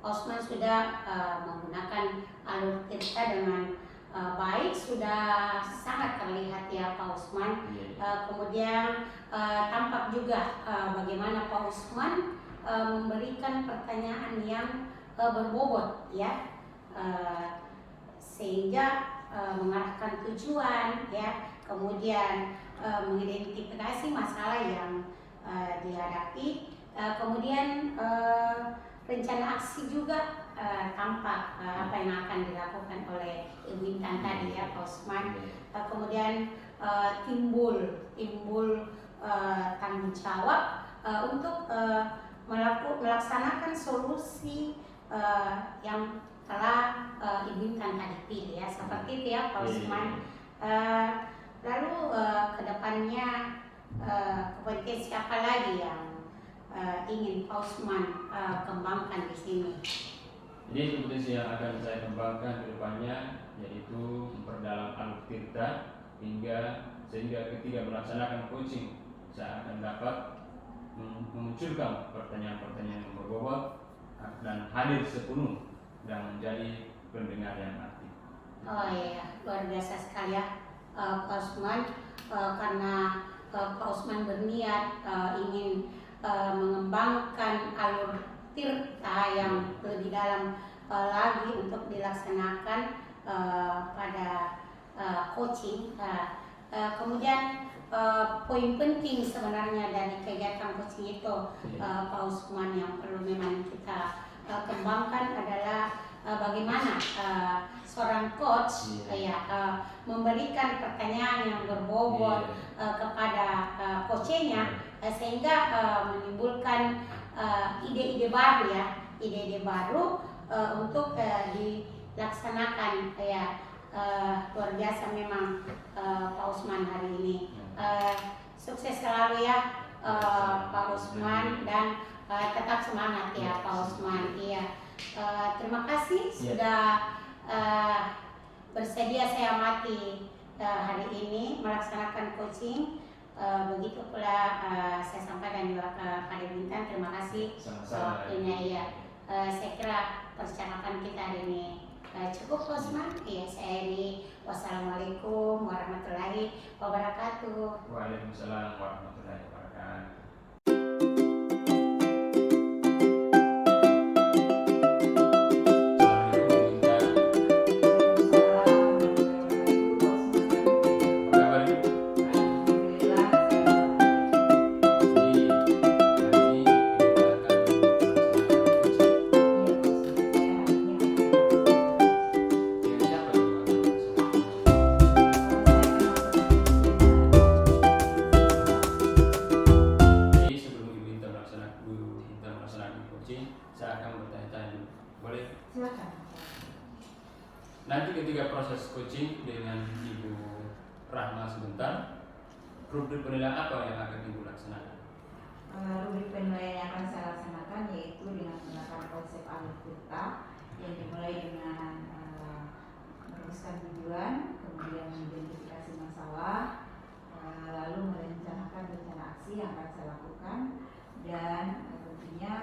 Speaker 2: Pak Usman sudah menggunakan alur tirta dengan baik, sudah sangat terlihat ya Pak Usman. Kemudian tampak juga bagaimana Pak Usman memberikan pertanyaan yang berbobot ya, sehingga mengarahkan tujuan ya, kemudian mengidentifikasi masalah yang dihadapi, kemudian rencana aksi juga tampak apa yang akan dilakukan oleh Ibu Intan tadi ya Pak Usman. Kemudian timbul tanggung jawab untuk melaksanakan solusi yang telah Ibu Intan tadi pilih ya, seperti itu ya Pak Usman. Lalu kedepannya kompetensi apa lagi yang ingin Pak Usman kembangkan di sini?
Speaker 3: Jadi kompetensi yang akan saya kembangkan ke depannya yaitu memperdalam alur tirta sehingga ketika melaksanakan coaching saya akan dapat memunculkan pertanyaan-pertanyaan yang berbobot dan hadir sepenuh dan menjadi pendengar yang aktif.
Speaker 2: Oh iya, luar biasa sekali ya Pak Usman, karena Pak Usman berniat ingin mengembangkan alur tirta yang lebih dalam lagi untuk dilaksanakan pada coaching. Kemudian poin penting sebenarnya dari kegiatan coaching itu Pak Usman yang perlu memang kita kembangkan adalah bagaimana seorang coach memberikan pertanyaan yang berbobot kepada coachnya, sehingga menimbulkan ide-ide baru ya, ide-ide baru untuk dilaksanakan ya. Luar biasa memang Pak Usman hari ini. Sukses selalu ya Pak Usman, dan tetap semangat ya Pak Usman. Iya. Terima kasih sudah bersedia saya amati hari ini melaksanakan coaching. Begitu pula saya sampaikan juga ke Pak Bintang, terima kasih waktunya ya. Saya kira percakapan kita hari ini cukup Osman. Ya, saya ini wassalamualaikum warahmatullahi wabarakatuh.
Speaker 3: Waalaikumsalam warahmatullahi wabarakatuh. Saya akan bertanya-tanya dulu, boleh?
Speaker 1: Silakan.
Speaker 3: Nanti ketika proses coaching dengan Ibu Rahma sebentar, rubrik penilaian apa yang akan Ibu laksanakan?
Speaker 1: Rubrik penilaian yang akan saya laksanakan yaitu dengan menggunakan konsep alif buta yang dimulai dengan merumuskan tujuan, kemudian mengidentifikasi masalah, lalu merencanakan rencana aksi yang akan saya lakukan, dan tentunya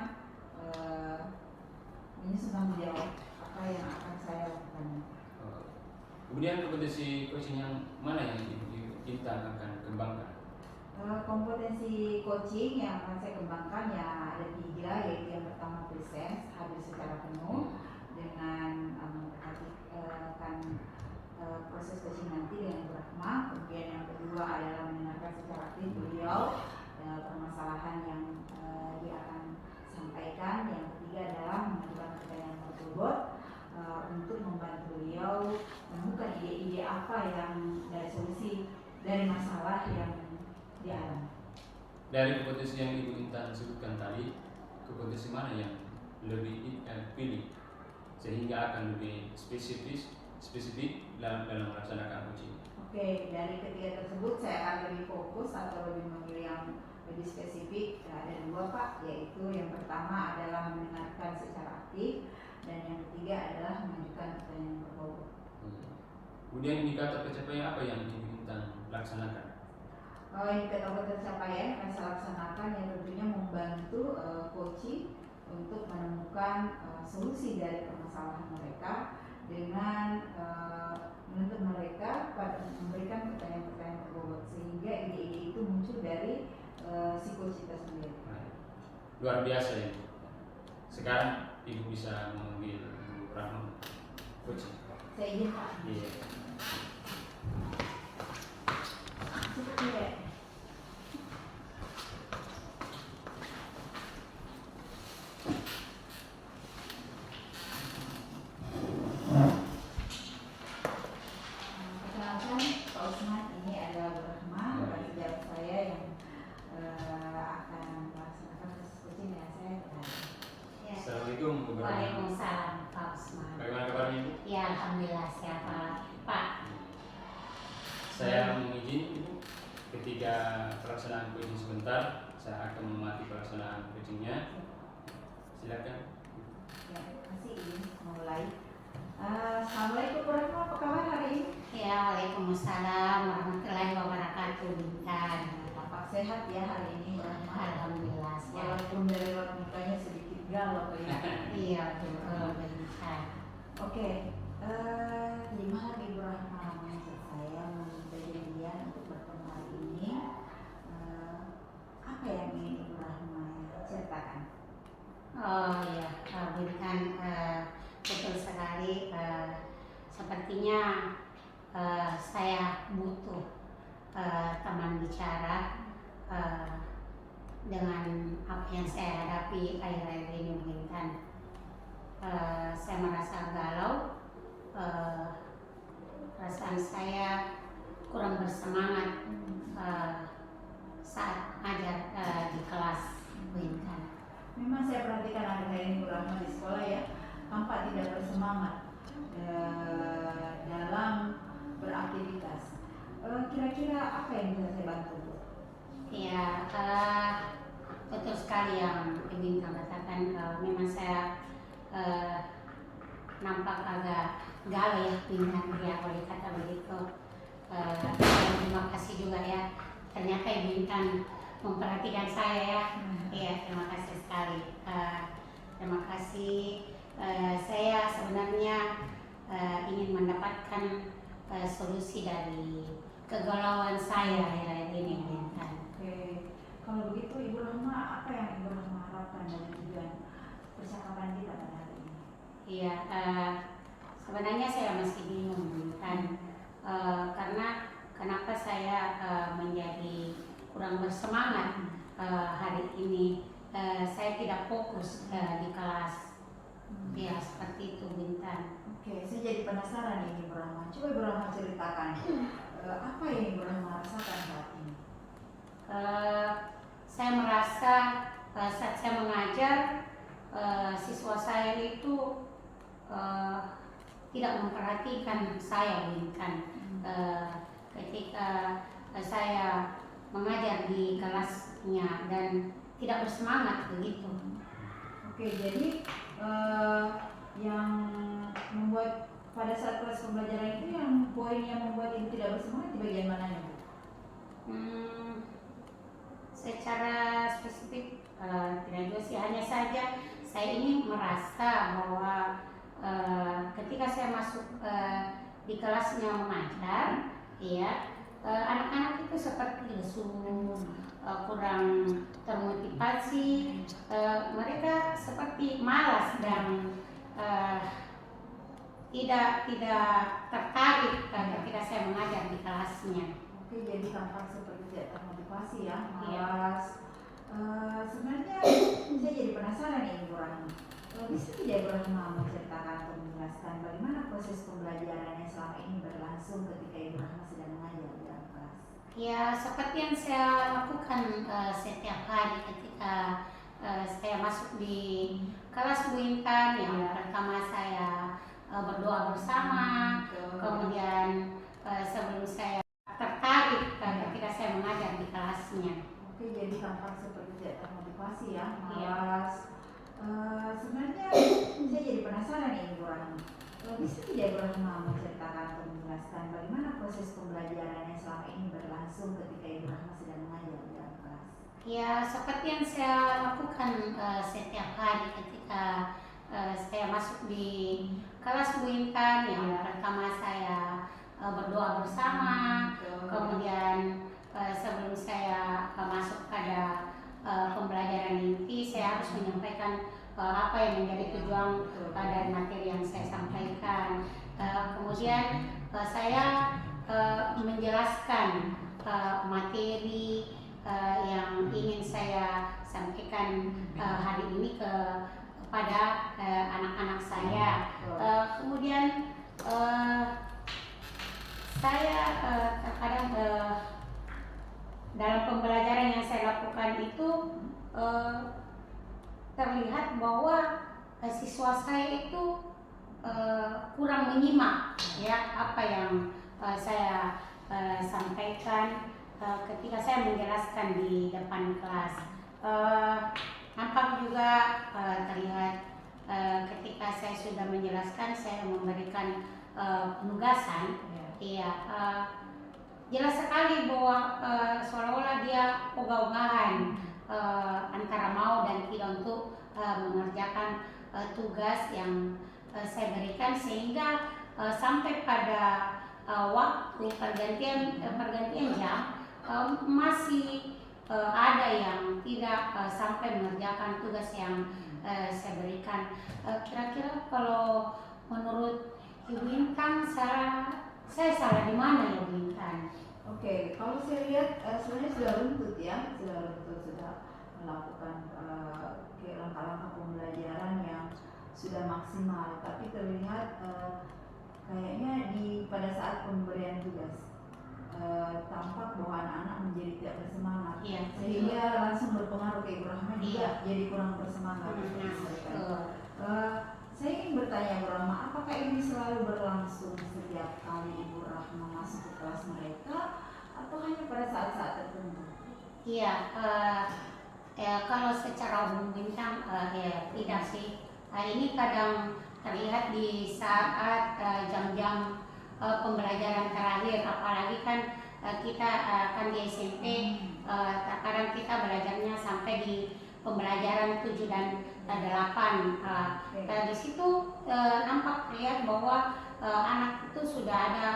Speaker 1: menyusun tanggung jawab apa yang akan saya lakukan.
Speaker 3: Kemudian kompetensi coaching yang mana yang Ibu Intan akan kembangkan?
Speaker 1: Kompetensi coaching yang akan saya kembangkan ya ada 3, yaitu yang pertama presence, hadir secara penuh dengan memperhatikan proses coaching nanti dengan Ibu Rahma. Kemudian yang kedua adalah mendengarkan secara aktif beliau permasalahan yang dia akan sampaikan. Yang ketiga adalah mengajukan pertanyaan berbobot untuk membantu beliau menemukan ide-ide apa yang dari solusi dari masalah yang dialami.
Speaker 3: Dari kompetensi yang Ibu Intan sebutkan tadi, kompetensi mana yang lebih pilih sehingga akan lebih spesifik dalam melaksanakan coaching?
Speaker 1: Oke, dari ketiga tersebut saya akan lebih fokus atau lebih memilih yang lebih spesifik. Ada 2 Pak, yaitu yang pertama adalah mendengarkan secara aktif dan yang ketiga adalah mengajukan pertanyaan berbobot.
Speaker 3: Kemudian indikator pencapaian apa yang Ibu Intan laksanakan?
Speaker 1: Indikator pencapaian yang saya laksanakan yang tentunya membantu coaching untuk menemukan solusi dari permasalahan mereka dengan menuntut mereka pada memberikan pertanyaan-pertanyaan berbobot sehingga ide-ide itu muncul dari si coach itu sendiri.
Speaker 3: Luar biasa ya. Sekarang Ibu bisa memanggil Ibu Rahma coaching.
Speaker 1: Saya izin Pak.
Speaker 3: Iya.
Speaker 1: Cukup tidak? Perkenalkan Pak Usman, ini adalah Bu Rahma, sejauh saya yang akan melaksanakan proses coaching dengan saya.
Speaker 2: Ya.
Speaker 3: Assalamualaikum Bu Rahma.
Speaker 2: Waalaikumsalam Pak Usman.
Speaker 3: Bagaimana kabarnya Ibu?
Speaker 2: Ya, alhamdulillah sehat Pak.
Speaker 3: Saya mengizin Ibu ketika pelaksanaan coaching sebentar, saya akan memati pelaksanaan coachingnya. Silakan.
Speaker 1: Ya, terima kasih. Ini mulai. Assalamualaikum Bu Rahma, apa kabar hari ini?
Speaker 2: Ya, waalaikumsalam warahmatullahi wabarakatuh Bintang.
Speaker 1: Tampak sehat ya hari ini Bu Rahma.
Speaker 2: Alhamdulillah sehat.
Speaker 1: Walaupun dari luar mukanya sedikit galau ya.
Speaker 2: Iya betul Bintang.
Speaker 1: Oke, lima hari Bu Rahma mengajak saya berjanjian untuk bertemu hari ini. Apa yang ingin Ibu Rahma ceritakan?
Speaker 2: Oh iya, Bintang, betul sekali. Sepertinya saya butuh teman bicara dengan apa yang saya hadapi akhir-akhir ini Bintang. Saya merasa galau, perasaan saya kurang bersemangat saat ajar di kelas Bintang.
Speaker 1: Memang saya perhatikan akhir-akhir ini Bu Rahma di sekolah ya, tampak tidak bersemangat dalam beraktivitas. Kira-kira apa yang bisa saya bantu Bu?
Speaker 2: Ya, betul sekali yang Bintang katakan. Memang saya nampak agak galau ya Bintang ya boleh kata begitu. Dan terima kasih juga ya, ternyata Ibu Intan memperhatikan saya ya. Iya, terima kasih sekali. Terima kasih. Saya sebenarnya ingin mendapatkan solusi dari kegalauan saya akhir-akhir ini, Bu Intan.
Speaker 1: Oke, kalau begitu Ibu Rahma, apa yang Ibu Rahma harapkan dari tujuan percakapan kita pada hari ini?
Speaker 2: Iya, sebenarnya saya masih bingung, Bu Intan. Karena kenapa saya menjadi kurang bersemangat hari ini. Saya tidak fokus di kelas. Ya, seperti itu, Bintang.
Speaker 1: Oke, saya jadi penasaran nih Ibu Rahma. Coba Ibu Rahma ceritakan apa yang Ibu Rahma rasakan saat ini?
Speaker 2: Saya merasa saat saya mengajar siswa saya itu tidak memperhatikan saya, Bintang. Ketika saya mengajar di kelasnya dan tidak bersemangat begitu.
Speaker 1: Oke, jadi yang membuat pada saat proses pembelajaran itu yang poin yang membuat Ibu tidak bersemangat di bagian mananya, Bu?
Speaker 2: Secara spesifik tidak juga sih, hanya saja saya ini merasa bahwa ketika saya masuk di kelasnya mengajar, ya anak-anak itu seperti lesu, kurang termotivasi, mereka seperti malas dan tidak tertarik ketika saya mengajar di kelasnya.
Speaker 1: Oke, jadi tampak seperti tidak termotivasi ya,
Speaker 2: Iya.
Speaker 1: malas. Sebenarnya saya jadi penasaran nih Ibu Rahma. Bisa tidak Ibu Rahma menceritakan atau menjelaskan bagaimana proses pembelajaran yang selama ini berlangsung ketika Ibu Rahma sedang mengajar di dalam kelas?
Speaker 2: Ya, seperti yang saya lakukan setiap hari ketika saya masuk di kelas Bu Intan. Yang pertama saya berdoa bersama, kemudian sebelum saya tertarik ketika saya mengajar di kelasnya.
Speaker 1: Oke, jadi tampak seperti tidak termotivasi ya,
Speaker 2: Iya.
Speaker 1: malas. Sebenarnya saya jadi penasaran nih Ibu Rahma. Bisa tidak Ibu Rahma menceritakan atau menjelaskan bagaimana proses pembelajaran yang selama ini berlangsung ketika Ibu Rahma sedang mengajar di dalam kelas?
Speaker 2: Ya, seperti yang saya lakukan setiap hari ketika saya masuk di kelas Bu Intan. Yang pertama saya berdoa bersama, kemudian sebelum saya masuk pada pembelajaran inti, saya harus menyampaikan apa yang menjadi tujuan dari materi yang saya sampaikan. Kemudian saya menjelaskan materi yang ingin saya sampaikan hari ini kepada anak-anak saya. Kemudian saya terkadang dalam pembelajaran yang saya lakukan itu terlihat bahwa siswa saya itu kurang menyimak ya apa yang saya sampaikan ketika saya menjelaskan di depan kelas. Nampak juga terlihat ketika saya sudah menjelaskan, saya memberikan penugasan. Iya, jelas sekali bahwa seolah-olah dia ogah-ogahan antara mau dan tidak untuk mengerjakan tugas yang saya berikan, sehingga sampai pada waktu pergantian jam masih ada yang tidak sampai mengerjakan tugas yang saya berikan. Kira-kira kalau menurut Ibu Intan, saya salah di mana ya Bu Intan?
Speaker 1: Oke, kalau saya lihat sebenarnya sudah runtut ya, sudah melakukan langkah-langkah pembelajaran yang sudah maksimal, tapi terlihat kayaknya pada saat pemberian tugas tampak bahwa anak-anak menjadi tidak bersemangat,
Speaker 2: Iya,
Speaker 1: sehingga langsung berpengaruh ke Ibu Rahma juga jadi kurang bersemangat. Saya ingin bertanya Ibu Rahma, apakah ini selalu berlangsung setiap kali Ibu Rahma masuk ke kelas mereka, atau hanya pada saat-saat tertentu?
Speaker 2: Iya, kalau secara umum Bintang ya tidak sih. Ini kadang terlihat di saat jam-jam pembelajaran terakhir, apalagi kan kita kan di SMP terkadang kita belajarnya sampai di pembelajaran 7 dan 8. Di situ nampak terlihat bahwa anak itu sudah ada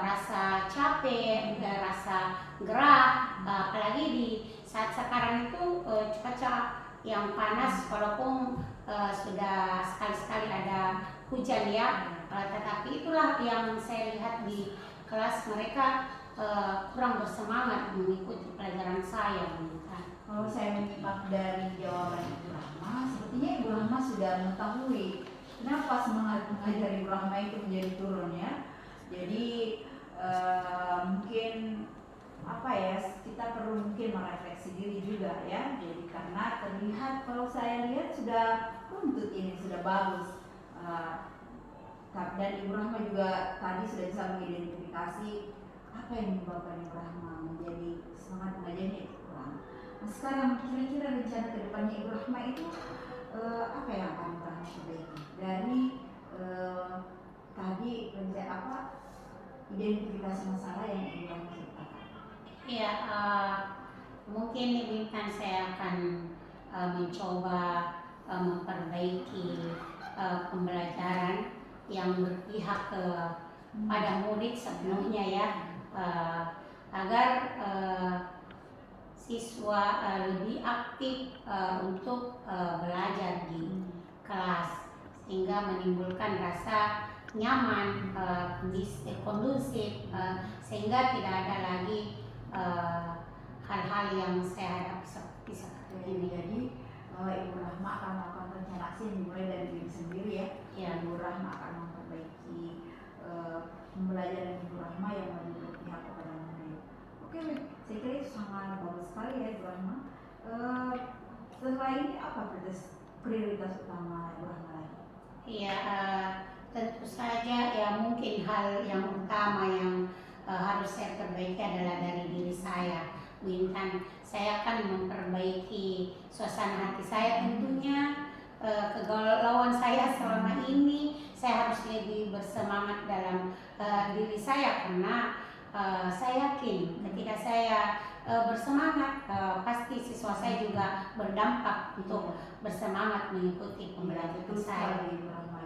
Speaker 2: rasa capek, rasa gerah, apalagi di saat sekarang itu cuaca yang panas, walaupun sudah sekali-sekali ada hujan ya, tetapi itulah yang saya lihat di kelas mereka kurang bersemangat mengikuti pelajaran saya.
Speaker 1: Kalau saya menyimak dari jawaban Ibu Rahma, sepertinya Ibu Rahma sudah mengetahui kenapa semangat mengajar Ibu Rahma itu menjadi turun ya. Jadi mungkin apa ya, kita perlu mungkin merefleksi diri juga ya. Jadi karena terlihat, kalau saya lihat sudah runtut ini, sudah bagus. Dan Ibu Rahma juga tadi sudah bisa mengidentifikasi apa yang menyebabkan Ibu Rahma menjadi semangat mengajarnya itu kurang. Nah sekarang kira-kira rencana kedepannya Ibu Rahma itu apa yang akan Ibu Rahma perbaiki dari tadi rencana identifikasi masalah yang Ibu Rahma ceritakan?
Speaker 2: Ya, mungkin Ibu Intan saya akan mencoba memperbaiki pembelajaran yang berpihak pada murid sepenuhnya ya, agar siswa lebih aktif untuk belajar di kelas, sehingga menimbulkan rasa nyaman, kondusif, sehingga tidak ada lagi hal-hal yang saya hadapi seperti sekarang ini.
Speaker 1: Jadi Ibu Rahma akan melakukan rencana aksi yang dimulai dari diri sendiri ya. Ibu Rahma akan memperbaiki pembelajaran Ibu Rahma yang lebih berpihak kepada murid. Oke, saya kira itu sangat bagus sekali ya Ibu Rahma. Setelah ini apa prioritas utama Ibu Rahma lagi?
Speaker 2: Iya, tentu saja ya, mungkin hal yang utama yang harus saya perbaiki adalah dari diri saya, Bu Intan. Saya akan memperbaiki suasana hati saya tentunya. Kegalauan saya selama ini, saya harus lebih bersemangat dalam diri saya, karena saya yakin ketika saya bersemangat, pasti siswa saya juga berdampak untuk bersemangat mengikuti pembelajaran saya.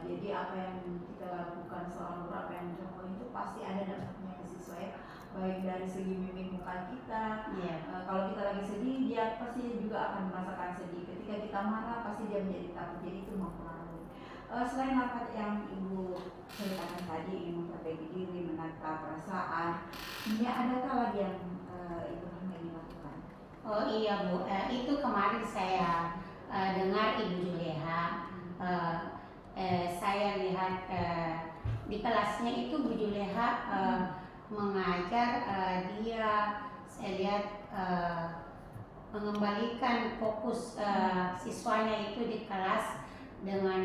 Speaker 1: Jadi apa yang kita lakukan selama beberapa yang mencoba itu pasti ada dampaknya ke siswa ya, baik dari segi mimik muka kita. Kalau kita lagi sedih, dia pasti juga akan merasakan sedih. Ketika kita marah, pasti dia menjadi takut. Jadi itu mempengaruhi. Selain apa yang Ibu ceritakan tadi, ingin memperbaiki diri, menata perasaan, ini adakah lagi yang Ibu Rahma ingin lakukan?
Speaker 2: Oh iya Bu, itu kemarin saya dengar Ibu Juleha. Saya lihat di kelasnya itu Bu Juleha mengajar, dia saya lihat mengembalikan fokus siswanya itu di kelas dengan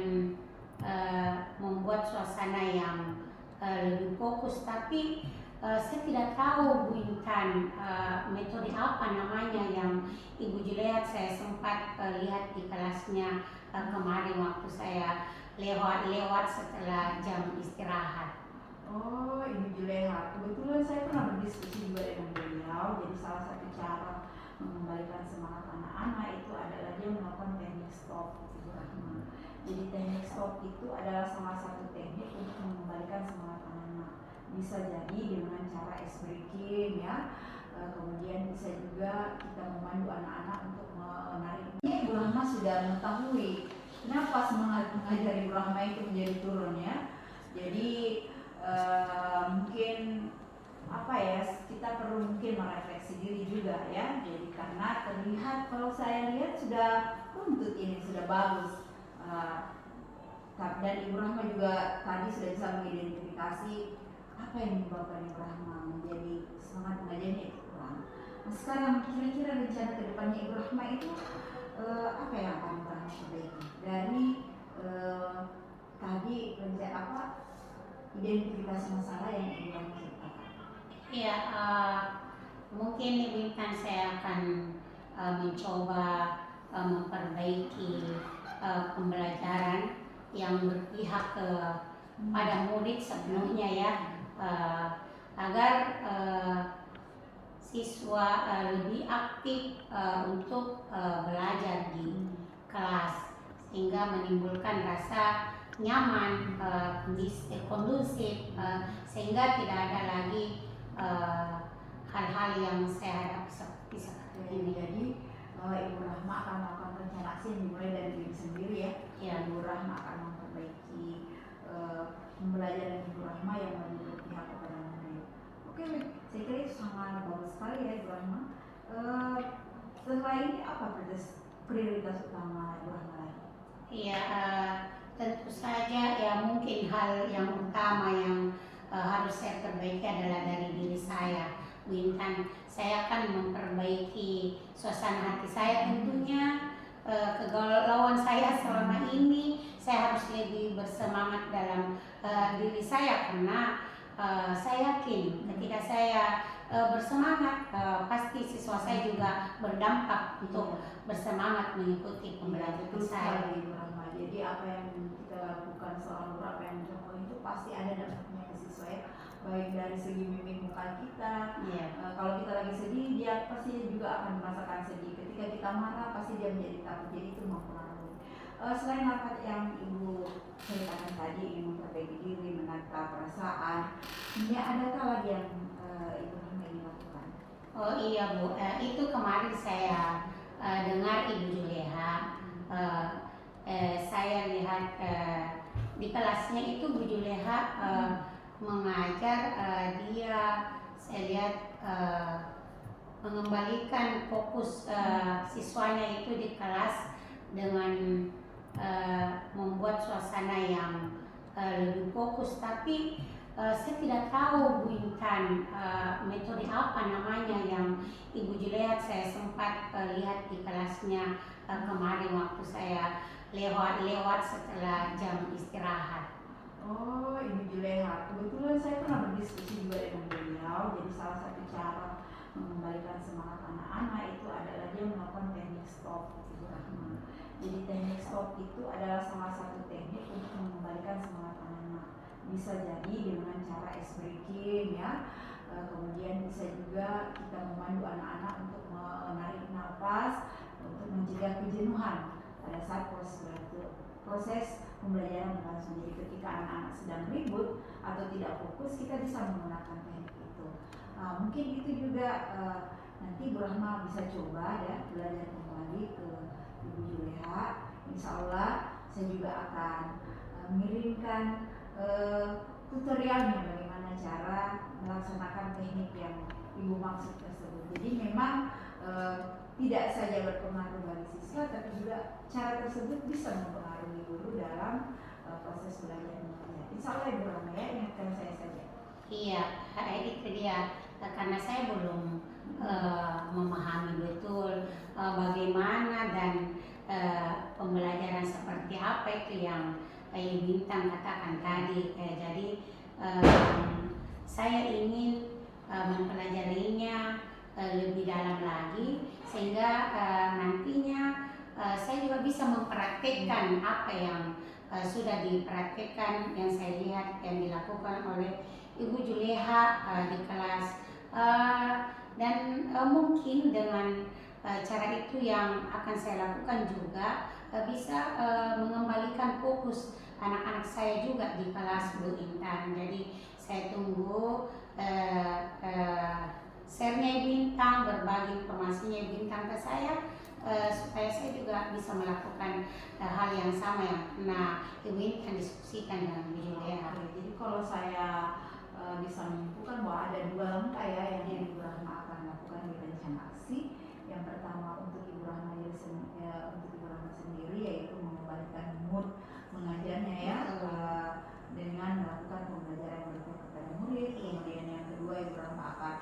Speaker 2: membuat suasana yang lebih fokus. Tapi saya tidak tahu Bu Intan metode apa namanya yang Ibu Juleha saya sempat lihat di kelasnya kemarin waktu saya lewat setelah jam istirahat.
Speaker 1: Oh, Ibu Juleha, kebetulan saya pernah berdiskusi juga dengan beliau. Jadi salah satu cara mengembalikan semangat anak-anak itu adalah dia melakukan teknik stop, Ibu Rahma. Jadi teknik stop itu adalah salah satu teknik untuk mengembalikan semangat anak-anak. Bisa jadi dengan cara ice breaking ya, kemudian bisa juga kita memandu anak-anak untuk menarik. Ini Ibu Rahma sudah mengetahui kenapa semangat mengajar Ibu Rahma itu menjadi turun ya. Jadi mungkin apa ya, kita perlu mungkin merefleksi diri juga ya. Jadi karena terlihat, kalau saya lihat sudah runtut ini, sudah bagus. Dan Ibu Rahma juga tadi sudah bisa mengidentifikasi apa yang menyebabkan Ibu Rahma menjadi semangat mengajarnya itu kurang. Nah sekarang kira-kira rencana kedepannya Ibu Rahma itu apa yang akan Ibu Rahma perbaiki dari tadi rencana identifikasi masalah yang Ibu Rahma ceritakan?
Speaker 2: Iya, mungkin Ibu Intan saya akan mencoba memperbaiki pembelajaran yang berpihak pada murid sepenuhnya ya, agar siswa lebih aktif untuk belajar di kelas, sehingga menimbulkan rasa nyaman, kondusif, sehingga tidak ada lagi hal-hal yang saya hadapi seperti sekarang ini.
Speaker 1: Jadi Ibu Rahma akan melakukan rencana aksi yang dimulai dari diri sendiri ya.
Speaker 2: Ya.
Speaker 1: Ibu Rahma akan memperbaiki pembelajaran Ibu Rahma yang lebih berpihak kepada murid. Oke, saya kira itu sangat bagus sekali ya Ibu Rahma. Setelah ini apa prioritas utama Ibu Rahma lagi?
Speaker 2: Iya, tentu saja ya, mungkin hal yang utama yang harus saya perbaiki adalah dari diri saya, Bu Intan. Saya akan memperbaiki suasana hati saya tentunya, kegalauan saya selama ini. Saya harus lebih bersemangat dalam diri saya, karena saya yakin ketika saya bersemangat, pasti siswa saya juga berdampak untuk bersemangat mengikuti pembelajaran saya.
Speaker 1: Jadi apa yang kita lakukan seorang guru, apa yang dilakukan itu pasti ada dampaknya ke siswa ya. Baik dari segi mimik muka kita, kalau kita lagi sedih, dia pasti juga akan merasakan sedih. Ketika kita marah, pasti dia menjadi takut. Jadi itu mempengaruhi. Selain apa yang Ibu ceritakan tadi, ingin memperbaiki diri, menata perasaan, ini adakah lagi yang Ibu ingin lakukan?
Speaker 2: Oh iya Bu, itu kemarin saya dengar Ibu Juleha. Saya lihat di kelasnya itu Bu Juleha mengajar, saya lihat mengembalikan fokus siswanya itu di kelas dengan membuat suasana yang lebih fokus. Tapi saya tidak tahu Bu Intan metode apa namanya yang Ibu Juleha. Saya sempat lihat di kelasnya kemarin waktu saya lewat setelah jam istirahat.
Speaker 1: Oh, Ibu Juleha, kebetulan saya pernah berdiskusi juga dengan beliau. Jadi salah satu cara mengembalikan semangat anak-anak itu adalah dia melakukan teknik stop, Ibu Rahma. Jadi teknik stop itu adalah salah satu teknik untuk mengembalikan semangat anak-anak. Bisa jadi dengan cara ice breaking ya. Kemudian bisa juga kita memandu anak-anak untuk menarik nafas untuk mencegah kejenuhan pada saat proses pembelajaran berlangsung. Jadi ketika anak-anak sedang ribut atau tidak fokus, kita bisa menggunakan teknik itu. Mungkin itu juga nanti Bu Rahma bisa coba ya, belajar kembali ke Ibu Juleha. Insya Allah saya juga akan mengirimkan tutorialnya bagaimana cara melaksanakan teknik yang Ibu maksud tersebut. Jadi memang tidak saja berpengaruh bagi siswa, tapi juga cara tersebut bisa mempengaruhi guru dalam proses belajar mengajar. Insya Allah Ibu Rahma ya, ingatkan saya saja.
Speaker 2: Iya, itu dia. Karena saya belum memahami betul bagaimana dan pembelajaran seperti apa itu yang Ibu Bintang katakan tadi. Jadi saya ingin mempelajarinya lebih dalam lagi, sehingga nantinya saya juga bisa mempraktikkan apa yang sudah dipraktikkan, yang saya lihat yang dilakukan oleh Ibu Juleha di kelas, dan mungkin dengan cara itu yang akan saya lakukan juga bisa mengembalikan fokus anak-anak saya juga di kelas, Bu Intan. Jadi saya tunggu share-nya Ibu Bintang, berbagi informasinya Ibu Bintang ke saya, supaya saya juga bisa melakukan hal yang sama yang pernah Ibu Bintang diskusikan dengan Bu Juleha.
Speaker 1: Jadi kalau saya bisa menyimpulkan bahwa ada dua langkah ya yang Ibu Rahma akan lakukan di rencana aksi. Yang pertama untuk Ibu Rahma sendiri, yaitu mengembalikan mood mengajarnya ya, dengan melakukan pembelajaran yang berpihak kepada murid. Kemudian yang kedua, Ibu Rahma akan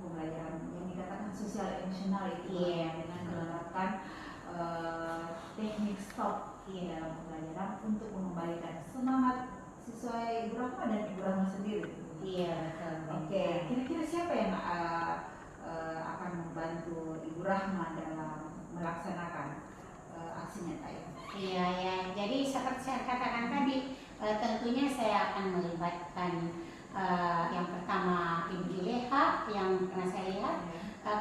Speaker 1: pembelajaran yang dikatakan sosial emosional itu dengan menerapkan teknik stop dalam pembelajaran untuk mengembalikan semangat siswa Ibu Rahma dan Ibu Rahma sendiri.
Speaker 2: Iya, betul.
Speaker 1: Oke, kira-kira siapa yang akan membantu Ibu Rahma dalam melaksanakan aksinya tadi?
Speaker 2: Iya ya, jadi seperti seperti saya katakan tadi, tentunya saya akan melibatkan yang pertama Ibu Juleha yang pernah saya lihat,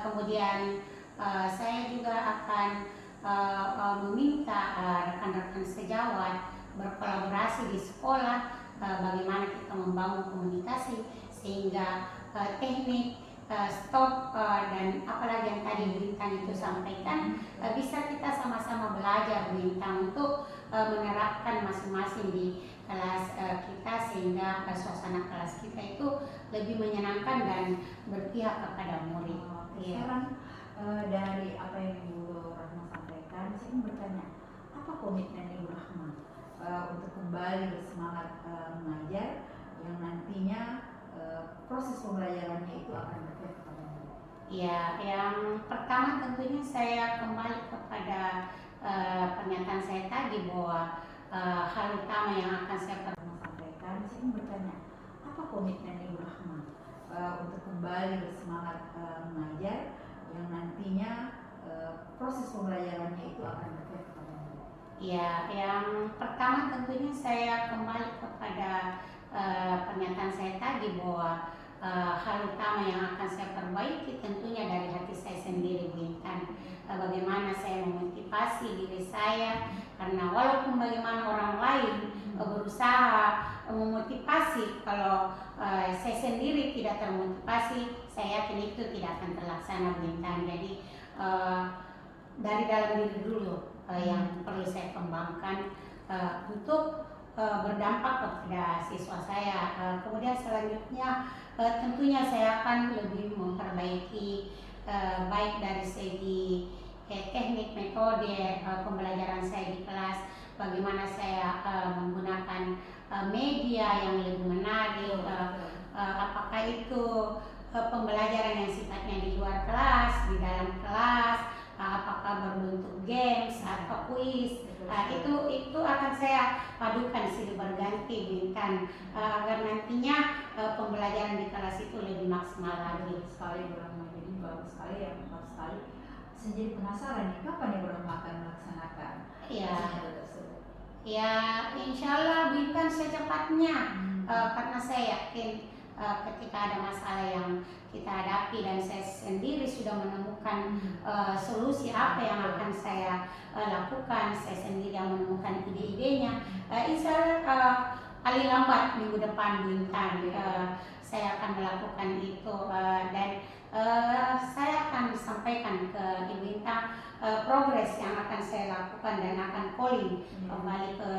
Speaker 2: kemudian saya juga akan meminta rekan-rekan sejawat berkolaborasi di sekolah, bagaimana kita membangun komunikasi sehingga teknik stop dan apalagi yang tadi Bintang itu sampaikan, bisa kita sama-sama belajar Bintang untuk menerapkan masing-masing di kelas kita sehingga suasana kelas kita itu lebih menyenangkan dan berpihak kepada murid.
Speaker 1: Sekarang dari apa yang Ibu Rahma sampaikan, saya ingin bertanya, apa komitmen Ibu Rahma untuk kembali bersemangat mengajar yang nantinya proses pembelajarannya itu akan berpihak kepada murid?
Speaker 2: Ya, yang pertama tentunya saya kembali kepada pernyataan saya tadi bahwa hal utama yang akan saya
Speaker 1: sampaikan, saya ingin bertanya, apa komitmen Ibu Rahma untuk kembali bersemangat mengajar yang nantinya proses pembelajarannya itu akan berpihak kepada murid?
Speaker 2: Ya, yang pertama tentunya saya kembali kepada pernyataan saya tadi bahwa hal utama yang akan saya perbaiki tentunya dari hati saya sendiri Bintang. Bagaimana saya memotivasi diri saya, karena walaupun bagaimana orang lain berusaha memotivasi, kalau saya sendiri tidak termotivasi, saya yakin itu tidak akan terlaksana Bintang. Jadi dari dalam diri dulu yang perlu saya kembangkan untuk berdampak kepada siswa saya. Kemudian selanjutnya tentunya saya akan lebih memperbaiki baik dari segi teknik, metode pembelajaran saya di kelas, bagaimana saya menggunakan media yang lebih menarik, apakah itu pembelajaran yang sifatnya di luar kelas, di dalam kelas, apakah berbentuk games atau kuis. Itu akan saya padukan silih berganti Bintang agar nantinya pembelajaran di kelas itu lebih maksimal lagi.
Speaker 1: Sekali Bu Rahma, jadi bagus sekali ya, bagus sekali. Saya jadi penasaran nih, kapan ya Bu Rahma akan melaksanakan hal tersebut?
Speaker 2: Ya, insya Allah Bintang secepatnya, karena saya yakin ketika ada masalah yang kita hadapi dan saya sendiri sudah menemukan solusi apa yang akan saya lakukan, saya sendiri yang menemukan ide-idenya, insya Allah paling lambat minggu depan Bintang saya akan melakukan itu, dan saya akan sampaikan ke Ibu Bintang progres yang akan saya lakukan dan akan calling kembali ke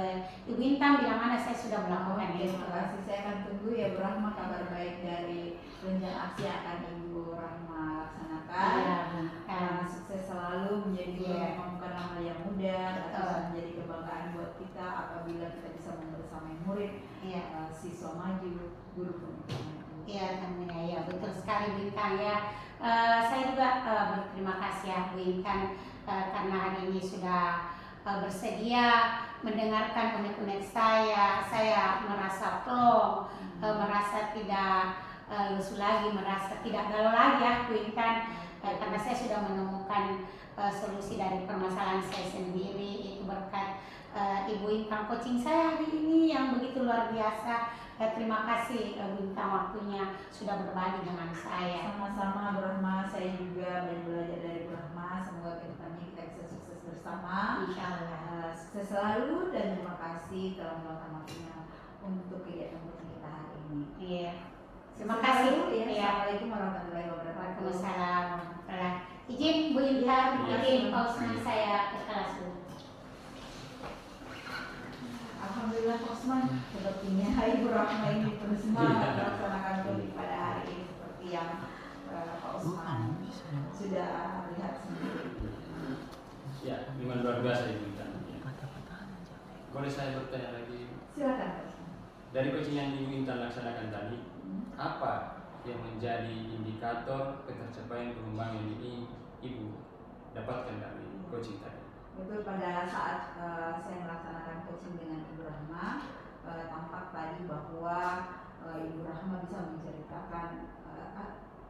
Speaker 2: Ibu Bintang bila mana saya sudah melakukan itu.
Speaker 1: Terima kasih, saya akan tunggu ya Bu Rahma kabar baik dari rencana aksi yang akan Ibu Rahma laksanakan. Sukses selalu, menjadi memang bukan hal yang mudah, tapi menjadi kebanggaan buat kita apabila kita bisa membersamai murid, siswa maju, guru pun maju.
Speaker 2: Iya, tentunya ya, betul sekali Bintang ya. Saya juga berterima kasih ya Bintang karena hari ini sudah bersedia mendengarkan unek-unek saya merasa plong, merasa tidak lesu lagi, merasa tidak galau lagi ya Bintang, karena saya sudah menemukan solusi dari permasalahan saya sendiri, itu berkat Ibu Bintang coaching saya hari ini yang begitu luar biasa. Terima kasih Bintang waktunya sudah berbagi dengan saya.
Speaker 1: Sama-sama Bu Rahma, saya juga belajar dari Bu Rahma. Semoga kedepannya kita bisa sukses bersama.
Speaker 2: Insya Allah.
Speaker 1: Sukses selalu dan terima kasih telah meluangkan waktunya untuk kegiatan kita hari ini.
Speaker 2: Iya. Terima kasih.
Speaker 1: Ya. Assalamualaikum warahmatullahi wabarakatuh.
Speaker 2: Waalaikumsalam. Izin Bu Bintang, izin Pak Usman saya ke kelas dulu.
Speaker 1: Alhamdulillah Pak Usman, sepertinya Ibu Rahma ini terus semangat melaksanakan kuliah pada hari ini seperti yang Pak Usman sudah lihat sendiri.
Speaker 3: Ya, memang luar biasa Ibu Bintang. Boleh saya bertanya lagi?
Speaker 1: Silakan Pak Usman.
Speaker 3: Dari coaching yang Ibu Bintang laksanakan tadi, apa yang menjadi indikator ketercapaian pengembangan ini Ibu dapatkan dari coaching tadi?
Speaker 1: Betul, pada saat saya melaksanakan coaching dengan Ibu Rahma, tampak tadi bahwa Ibu Rahma bisa menceritakan,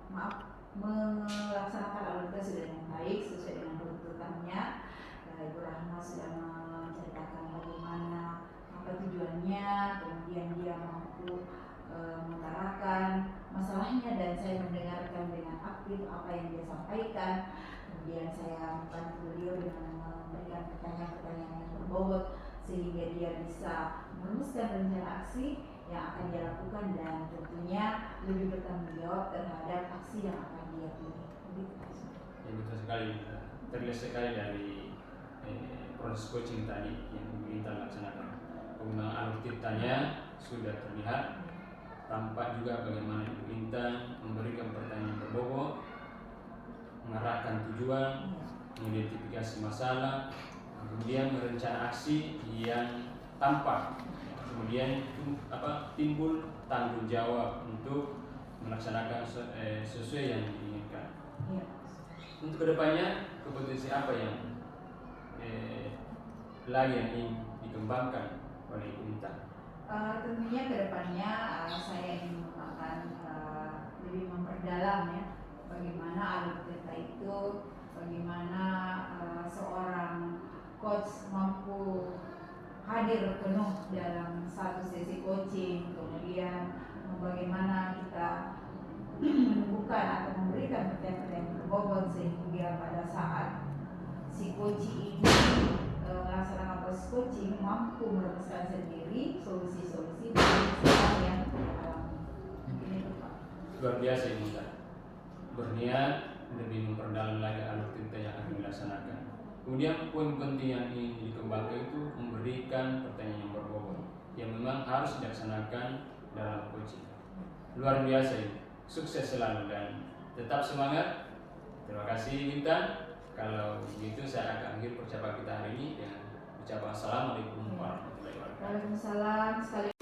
Speaker 1: melaksanakan alur tes sudah dengan baik sesuai dengan tuntutannya. Ibu Rahma sudah menceritakan bagaimana apa yang dia sampaikan. Kemudian saya membantu beliau dengan memberikan pertanyaan-pertanyaan yang berbobot sehingga dia bisa merumuskan rencana aksi yang akan dia lakukan dan tentunya lebih bertanggung jawab terhadap aksi yang akan dia pilih. Begitu, Pak Usman.
Speaker 3: Ya, betul sekali. Terlihat sekali dari proses coaching tadi yang kita laksanakan. Penggunaan alutsistanya sudah terlihat, tampak juga bagaimana Ibu Intan memberikan pertanyaan berbobot, mengarahkan tujuan, mengidentifikasi masalah, kemudian merencana aksi yang tampak, kemudian timbul tanggung jawab untuk melaksanakan sesuai yang diinginkan.
Speaker 1: Iya.
Speaker 3: Untuk kedepannya kompetensi apa yang lagi yang ingin dikembangkan oleh Ibu Intan?
Speaker 1: Tentunya kedepannya saya ingin akan lebih memperdalam ya bagaimana alutsista itu, bagaimana seorang coach mampu hadir penuh dalam satu sesi coaching, kemudian bagaimana kita menemukan atau memberikan pertanyaan-pertanyaan berbobot sehingga pada saat si coaching ini melaksanakan proses coaching mampu merumuskan sendiri solusi-solusi masalah yang dialami. Mungkin itu Pak.
Speaker 3: Luar biasa Ibu Intan. Berniat lebih memperdalam lagi alutsista yang akan dilaksanakan. Kemudian poin penting yang ingin dikembangkan itu memberikan pertanyaan yang berbobot yang memang harus dilaksanakan dalam coaching. Luar biasa ini. Sukses selalu dan tetap semangat. Terima kasih Intan. Kalau begitu saya akan akhir percakapan kita hari ini dengan ucapan assalamualaikum warahmatullahi wabarakatuh.
Speaker 1: Waalaikumsalam. Sekali